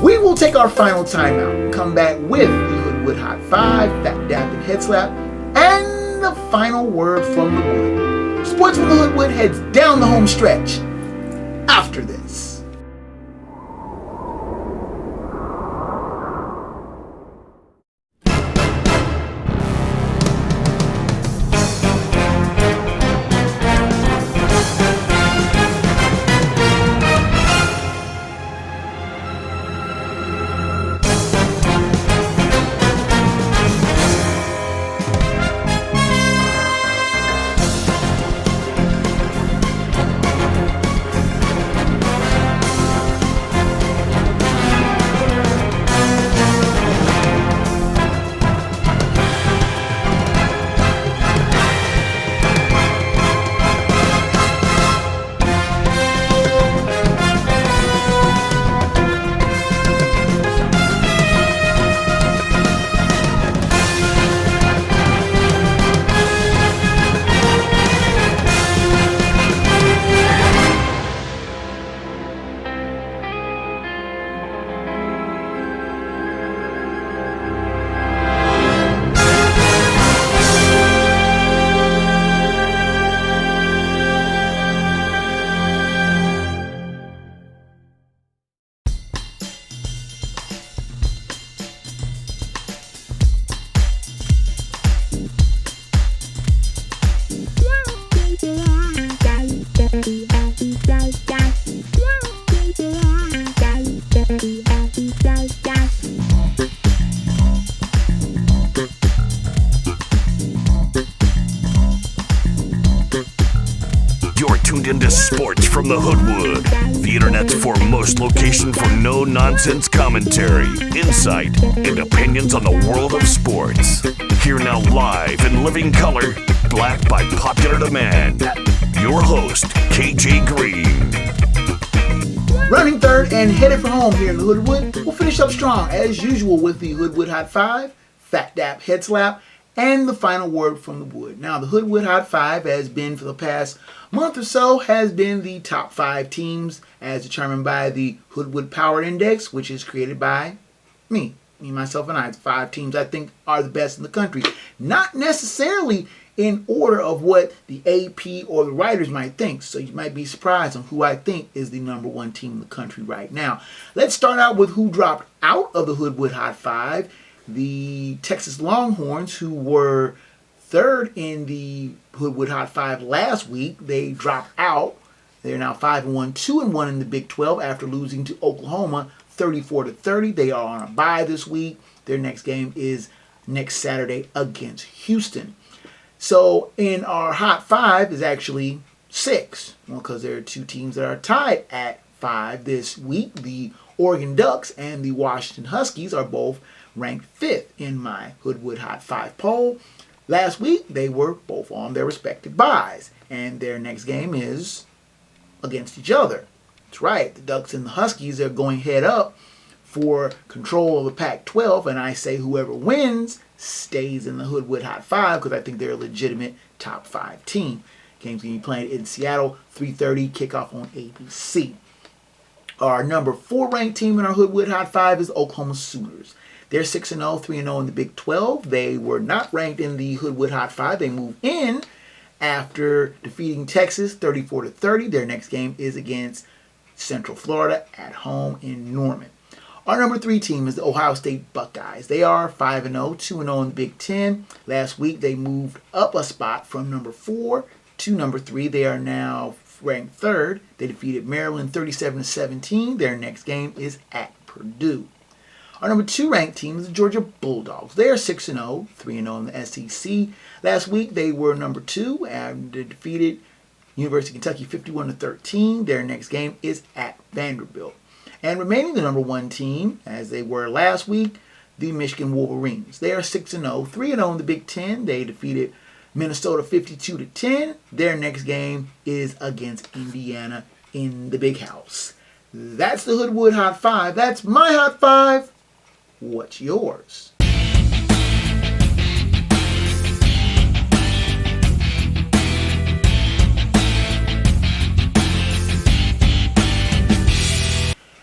We will take our final timeout, come back with the Hoodwood Hot 5, Phat Dap and Head Slap, and the final word from the Wood. Sports from the Hoodwood heads down the home stretch after this. You're tuned into Sports from the Hoodwood, the internet's foremost location for no-nonsense commentary, insight, and opinions on the world of sports. Here now live in living color, black by popular demand, your host, KJ Green. Running third and headed for home here in the Hoodwood. We'll finish up strong as usual with the Hoodwood Hot 5, Phat Dap Head Slap, and the final word from the Wood. Now, the Hoodwood Hot 5 has been, for the past month or so, has been the top 5 teams as determined by the Hoodwood Power Index, which is created by me, myself, and I. It's 5 teams I think are the best in the country. Not necessarily in order of what the AP or the writers might think. So you might be surprised on who I think is the number 1 team in the country right now. Let's start out with who dropped out of the Hoodwood Hot 5. The Texas Longhorns, who were 3rd in the Hoodwood Hot 5 last week, they dropped out. They're now 5-1, 2-1 in the Big 12 after losing to Oklahoma 34-30. They are on a bye this week. Their next game is next Saturday against Houston. So in our Hot 5 is actually 6, because there are 2 teams that are tied at 5 this week. The Oregon Ducks and the Washington Huskies are both ranked 5th in my Hoodwood Hot 5 poll. Last week, they were both on their respective byes, and their next game is against each other. That's right, the Ducks and the Huskies are going head up for control of the Pac-12, and I say whoever wins stays in the Hoodwood Hot 5 because I think they're a legitimate top 5 team. Game's going to be played in Seattle, 3:30, kickoff on ABC. Our number 4 ranked team in our Hoodwood Hot 5 is Oklahoma Sooners. They're 6-0, 3-0 in the Big 12. They were not ranked in the Hoodwood Hot 5. They moved in after defeating Texas 34-30. Their next game is against Central Florida at home in Norman. Our number 3 team is the Ohio State Buckeyes. They are 5-0, 2-0 in the Big 10. Last week they moved up a spot from number 4 to number 3. They are now ranked 3rd. They defeated Maryland 37-17. Their next game is at Purdue. Our number 2 ranked team is the Georgia Bulldogs. They are 6-0, 3-0 in the SEC. Last week they were number 2 and they defeated University of Kentucky 51-13. Their next game is at Vanderbilt. And remaining the number 1 team, as they were last week, the Michigan Wolverines. They are 6-0, 3-0 in the Big 10. They defeated Minnesota 52-10. Their next game is against Indiana in the Big House. That's the Hoodwood Hot 5. That's my Hot 5. What's yours?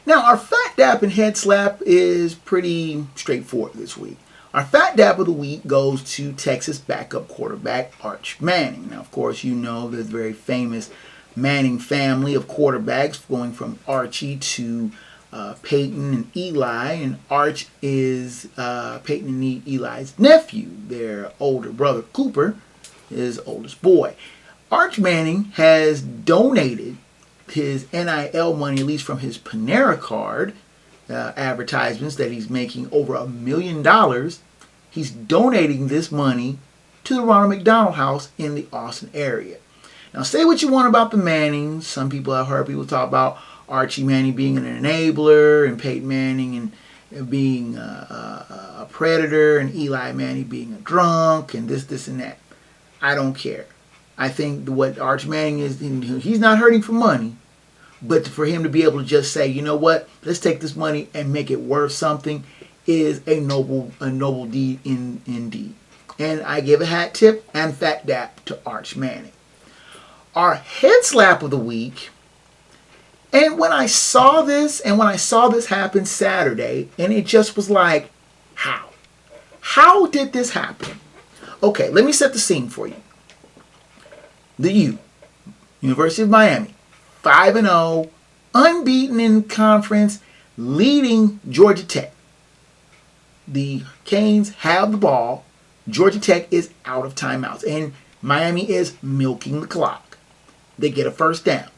Now, our Phat Dap and Head Slap is pretty straightforward this week. Our Phat Dap of the week goes to Texas backup quarterback Arch Manning. Now, of course, you know the very famous Manning family of quarterbacks going from Archie to Peyton and Eli, and Arch is Peyton and Eli's nephew. Their older brother Cooper is oldest boy. Arch Manning has donated his NIL money, at least from his Panera card advertisements that he's making over $1 million. He's donating this money to the Ronald McDonald House in the Austin area. Now, say what you want about the Mannings. Some people, I've heard people talk about Archie Manning being an enabler and Peyton Manning and being a predator and Eli Manning being a drunk and this and that. I don't care. I think what Arch Manning is, he's not hurting for money, but for him to be able to just say, you know what, let's take this money and make it worth something is a noble deed indeed. And I give a hat tip and Phat Dap to Arch Manning. Our head slap of the week. And when I saw this happen Saturday, and it just was like, how? How did this happen? Okay, let me set the scene for you. The University of Miami, 5-0, unbeaten in conference, leading Georgia Tech. The Canes have the ball. Georgia Tech is out of timeouts, and Miami is milking the clock. They get a first down.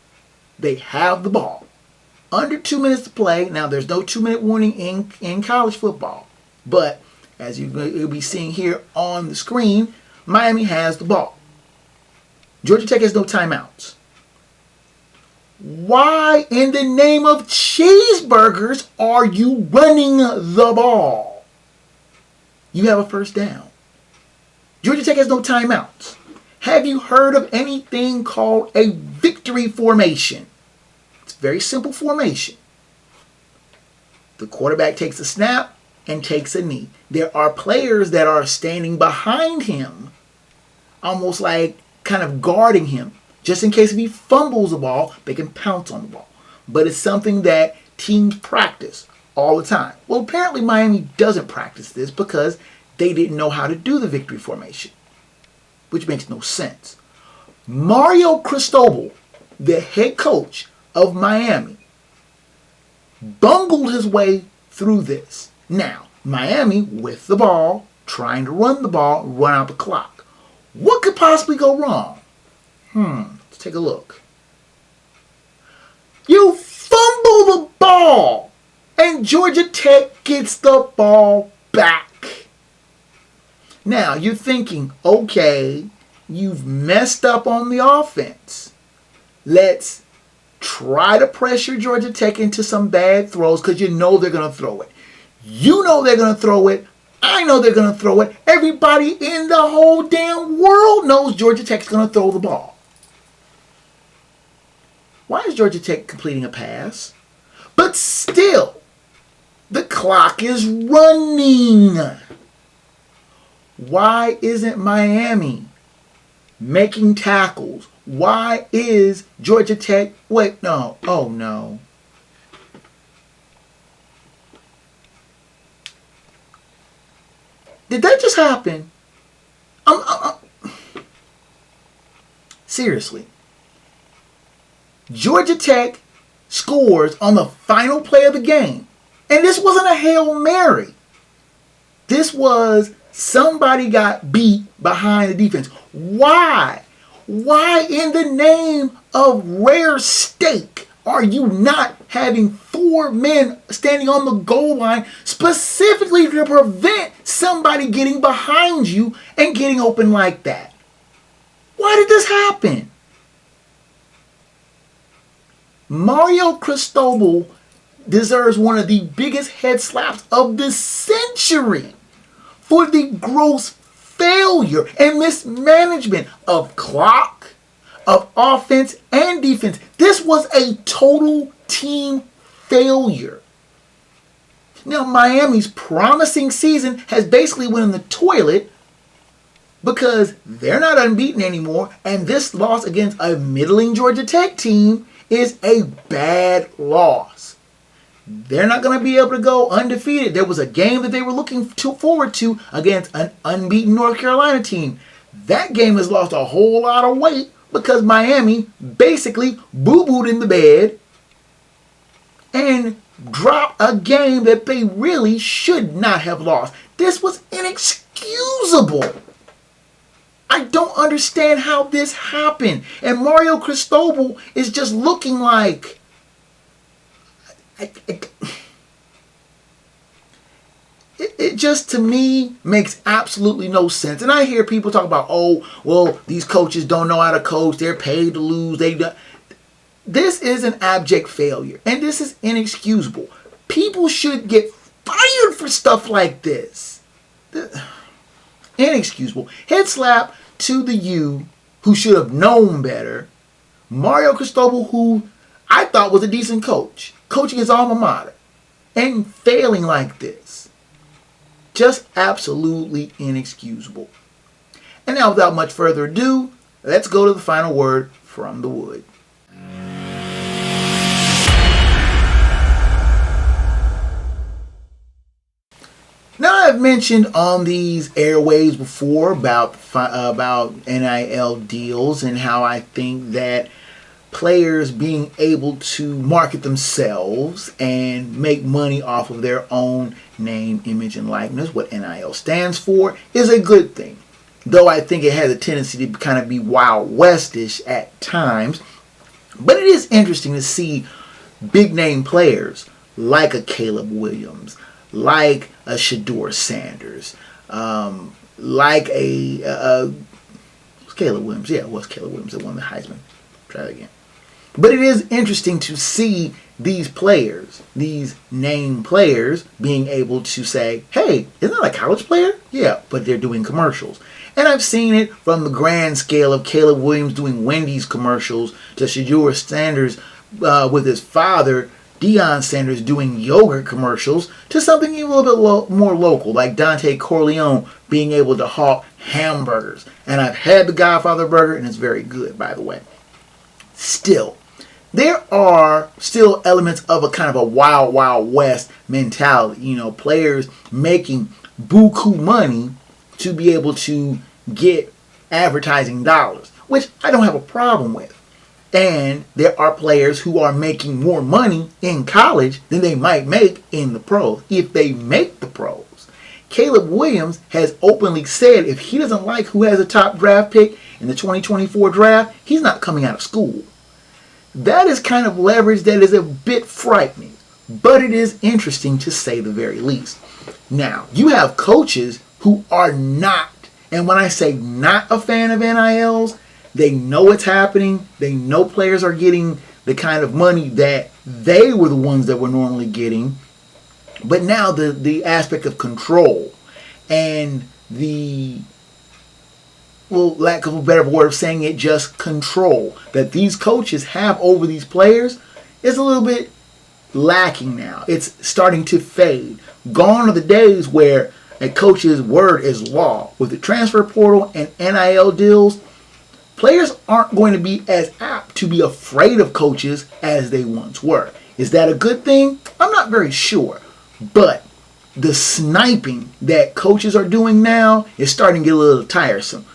They have the ball. Under 2 minutes to play. Now, there's no 2-minute warning in college football. But, as you'll be seeing here on the screen, Miami has the ball. Georgia Tech has no timeouts. Why in the name of cheeseburgers are you running the ball? You have a first down. Georgia Tech has no timeouts. Have you heard of anything called a victory formation? It's a very simple formation. The quarterback takes a snap and takes a knee. There are players that are standing behind him, almost like kind of guarding him, just in case if he fumbles the ball, they can pounce on the ball. But it's something that teams practice all the time. Well, apparently Miami doesn't practice this because they didn't know how to do the victory formation, which makes no sense. Mario Cristobal, the head coach of Miami, bungled his way through this. Now, Miami with the ball, trying to run the ball, run out the clock. What could possibly go wrong? Let's take a look. You fumble the ball, and Georgia Tech gets the ball back. Now, you're thinking, okay, you've messed up on the offense. Let's try to pressure Georgia Tech into some bad throws because you know they're going to throw it. You know they're going to throw it. I know they're going to throw it. Everybody in the whole damn world knows Georgia Tech's going to throw the ball. Why is Georgia Tech completing a pass? But still, the clock is running. Why isn't Miami making tackles? Why is Georgia Tech... Wait, no. Oh, no. Did that just happen? Seriously. Georgia Tech scores on the final play of the game. And this wasn't a Hail Mary. This was somebody got beat behind the defense. Why? Why in the name of rare steak are you not having 4 men standing on the goal line specifically to prevent somebody getting behind you and getting open like that? Why did this happen? Mario Cristobal deserves one of the biggest head slaps of the century for the gross failure and mismanagement of clock, of offense and defense. This was a total team failure. Now, Miami's promising season has basically went in the toilet because they're not unbeaten anymore, and this loss against a middling Georgia Tech team is a bad loss. They're not going to be able to go undefeated. There was a game that they were looking forward to against an unbeaten North Carolina team. That game has lost a whole lot of weight because Miami basically boo-booed in the bed and dropped a game that they really should not have lost. This was inexcusable. I don't understand how this happened. And Mario Cristobal is just looking like... It just, to me, makes absolutely no sense. And I hear people talk about, oh, well, these coaches don't know how to coach. They're paid to lose. This is an abject failure. And this is inexcusable. People should get fired for stuff like this. Inexcusable. Head slap to the U, who should have known better. Mario Cristobal, who I thought was a decent coach, coaching his alma mater, and failing like this. Just absolutely inexcusable. And now, without much further ado, let's go to the final word from the Wood. Now, I've mentioned on these airwaves before about NIL deals and how I think that players being able to market themselves and make money off of their own name, image, and likeness, what NIL stands for, is a good thing. Though I think it has a tendency to kind of be Wild Westish at times. But it is interesting to see big name players like a Caleb Williams, like a Shedeur Sanders, like a Caleb Williams. Yeah, it was Caleb Williams that won the Heisman. Try that again. But it is interesting to see these players, these name players, being able to say, hey, isn't that a college player? Yeah, but they're doing commercials. And I've seen it from the grand scale of Caleb Williams doing Wendy's commercials to Shedeur Sanders with his father Deion Sanders doing yogurt commercials to something a little bit more local, like Dante Corleone being able to hawk hamburgers. And I've had the Godfather burger, and it's very good, by the way. Still, there are still elements of a kind of a wild, wild west mentality. You know, players making buku money to be able to get advertising dollars, which I don't have a problem with. And there are players who are making more money in college than they might make in the pros, if they make the pros. Caleb Williams has openly said if he doesn't like who has a top draft pick in the 2024 draft, he's not coming out of school. That is kind of leverage that is a bit frightening, but it is interesting to say the very least. Now, you have coaches who are not, and when I say not a fan of NILs, they know it's happening. They know players are getting the kind of money that they were the ones that were normally getting. But now the aspect of control and the, well, lack of a better word of saying it, just control that these coaches have over these players is a little bit lacking now. It's starting to fade. Gone are the days where a coach's word is law. With the transfer portal and NIL deals, players aren't going to be as apt to be afraid of coaches as they once were. Is that a good thing? I'm not very sure. But the sniping that coaches are doing now is starting to get a little tiresome.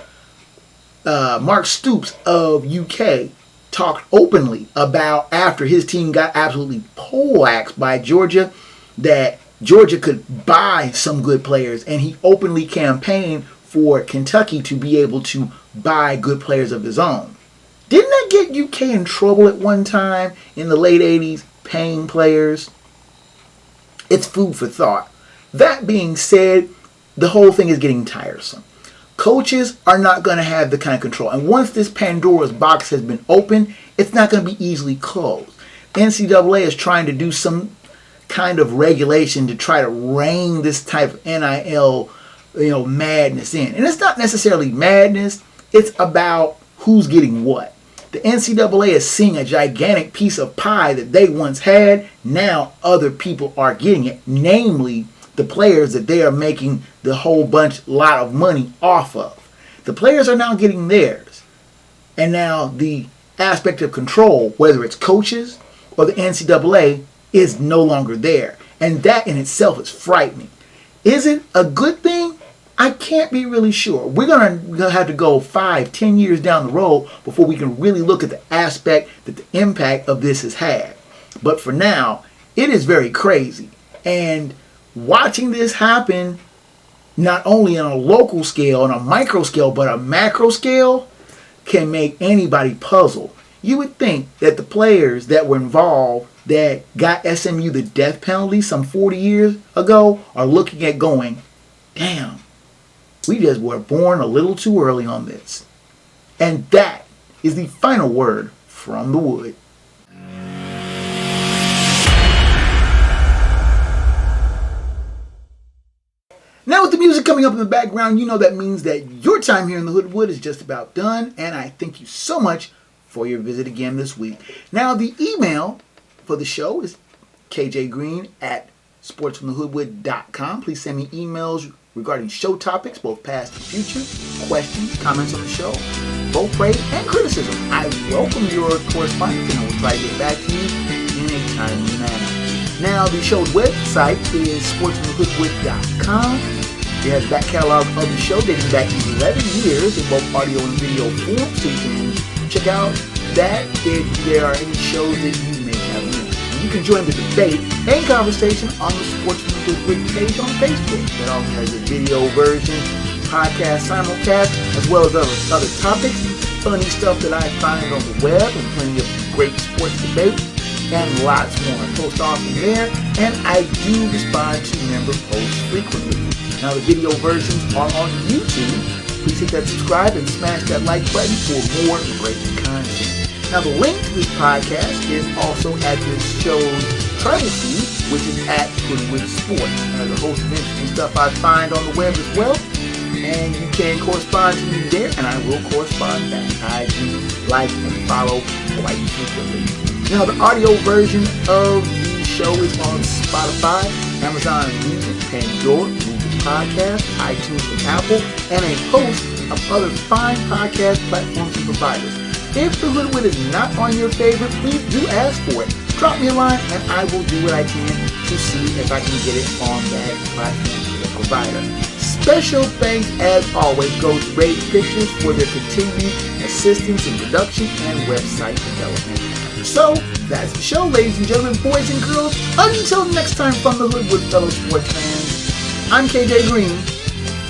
Mark Stoops of UK talked openly about after his team got absolutely poleaxed by Georgia that Georgia could buy some good players, and he openly campaigned for Kentucky to be able to buy good players of his own. Didn't that get UK in trouble at one time in the late 80s, paying players? It's food for thought. That being said, the whole thing is getting tiresome. Coaches are not going to have the kind of control. And once this Pandora's box has been opened, it's not going to be easily closed. NCAA is trying to do some kind of regulation to try to rein this type of NIL, madness in. And it's not necessarily madness. It's about who's getting what. The NCAA is seeing a gigantic piece of pie that they once had. Now other people are getting it, namely the players that they are making the whole lot of money off of. The players are now getting theirs. And now the aspect of control, whether it's coaches or the NCAA, is no longer there. And that in itself is frightening. Is it a good thing? I can't be really sure. We're going to have to go 5-10 years down the road before we can really look at the aspect that the impact of this has had. But for now, it is very crazy. And watching this happen, not only on a local scale, on a micro scale, but a macro scale, can make anybody puzzle. You would think that the players that were involved that got SMU the death penalty some 40 years ago are looking at going, damn, we just were born a little too early on this. And that is the final word from the Wood. Now with the music coming up in the background, you know that means that your time here in the Hoodwood is just about done. And I thank you so much for your visit again this week. Now the email for the show is kjgreen@sportsfromthehoodwood.com. Please send me emails regarding show topics, both past and future, questions, comments on the show, both praise and criticism. I welcome your correspondence and I will try to get back to you in a timely manner. Now, the show's website is sportsfromthehoodwood.com. It has a back catalog of the show dating back 11 years in both audio and video form, so you can check out that if there are any shows that you may have missed. You can join the debate and conversation on the Sports from the Hoodwood page on Facebook. That also has a video version, podcast simulcast, as well as other topics, funny stuff that I find on the web, and plenty of great sports debate, and lots more. I post often there, and I do respond to member posts frequently. Now the video versions are on YouTube. Please hit that subscribe and smash that like button for more great content. Now the link to this podcast is also at this show's travel feed, which is at Hoodwood Sports. There's a host of interesting stuff I find on the web as well. And you can correspond to me there, and I will correspond back. I do like and follow quite frequently. Now the audio version of the show is on Spotify, Amazon Music, Pandora, Google Podcasts, iTunes and Apple, and a host of other fine podcast platforms and providers. If the Hoodwood is not on your favorite, please do ask for it. Drop me a line and I will do what I can to see if I can get it on that platform or provider. Special thanks, as always, goes to Raid Pictures for their continued assistance in production and website development. So, that's the show, ladies and gentlemen, boys and girls. Until next time from the Hoodwood, fellow sports fans, I'm KJ Green,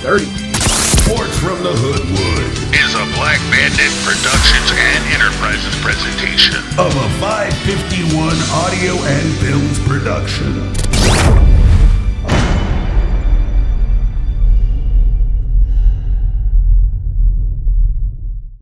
30. Sports from the Hoodwood is a Black Bandit Productions and Enterprises presentation of a 551 Audio and Films production.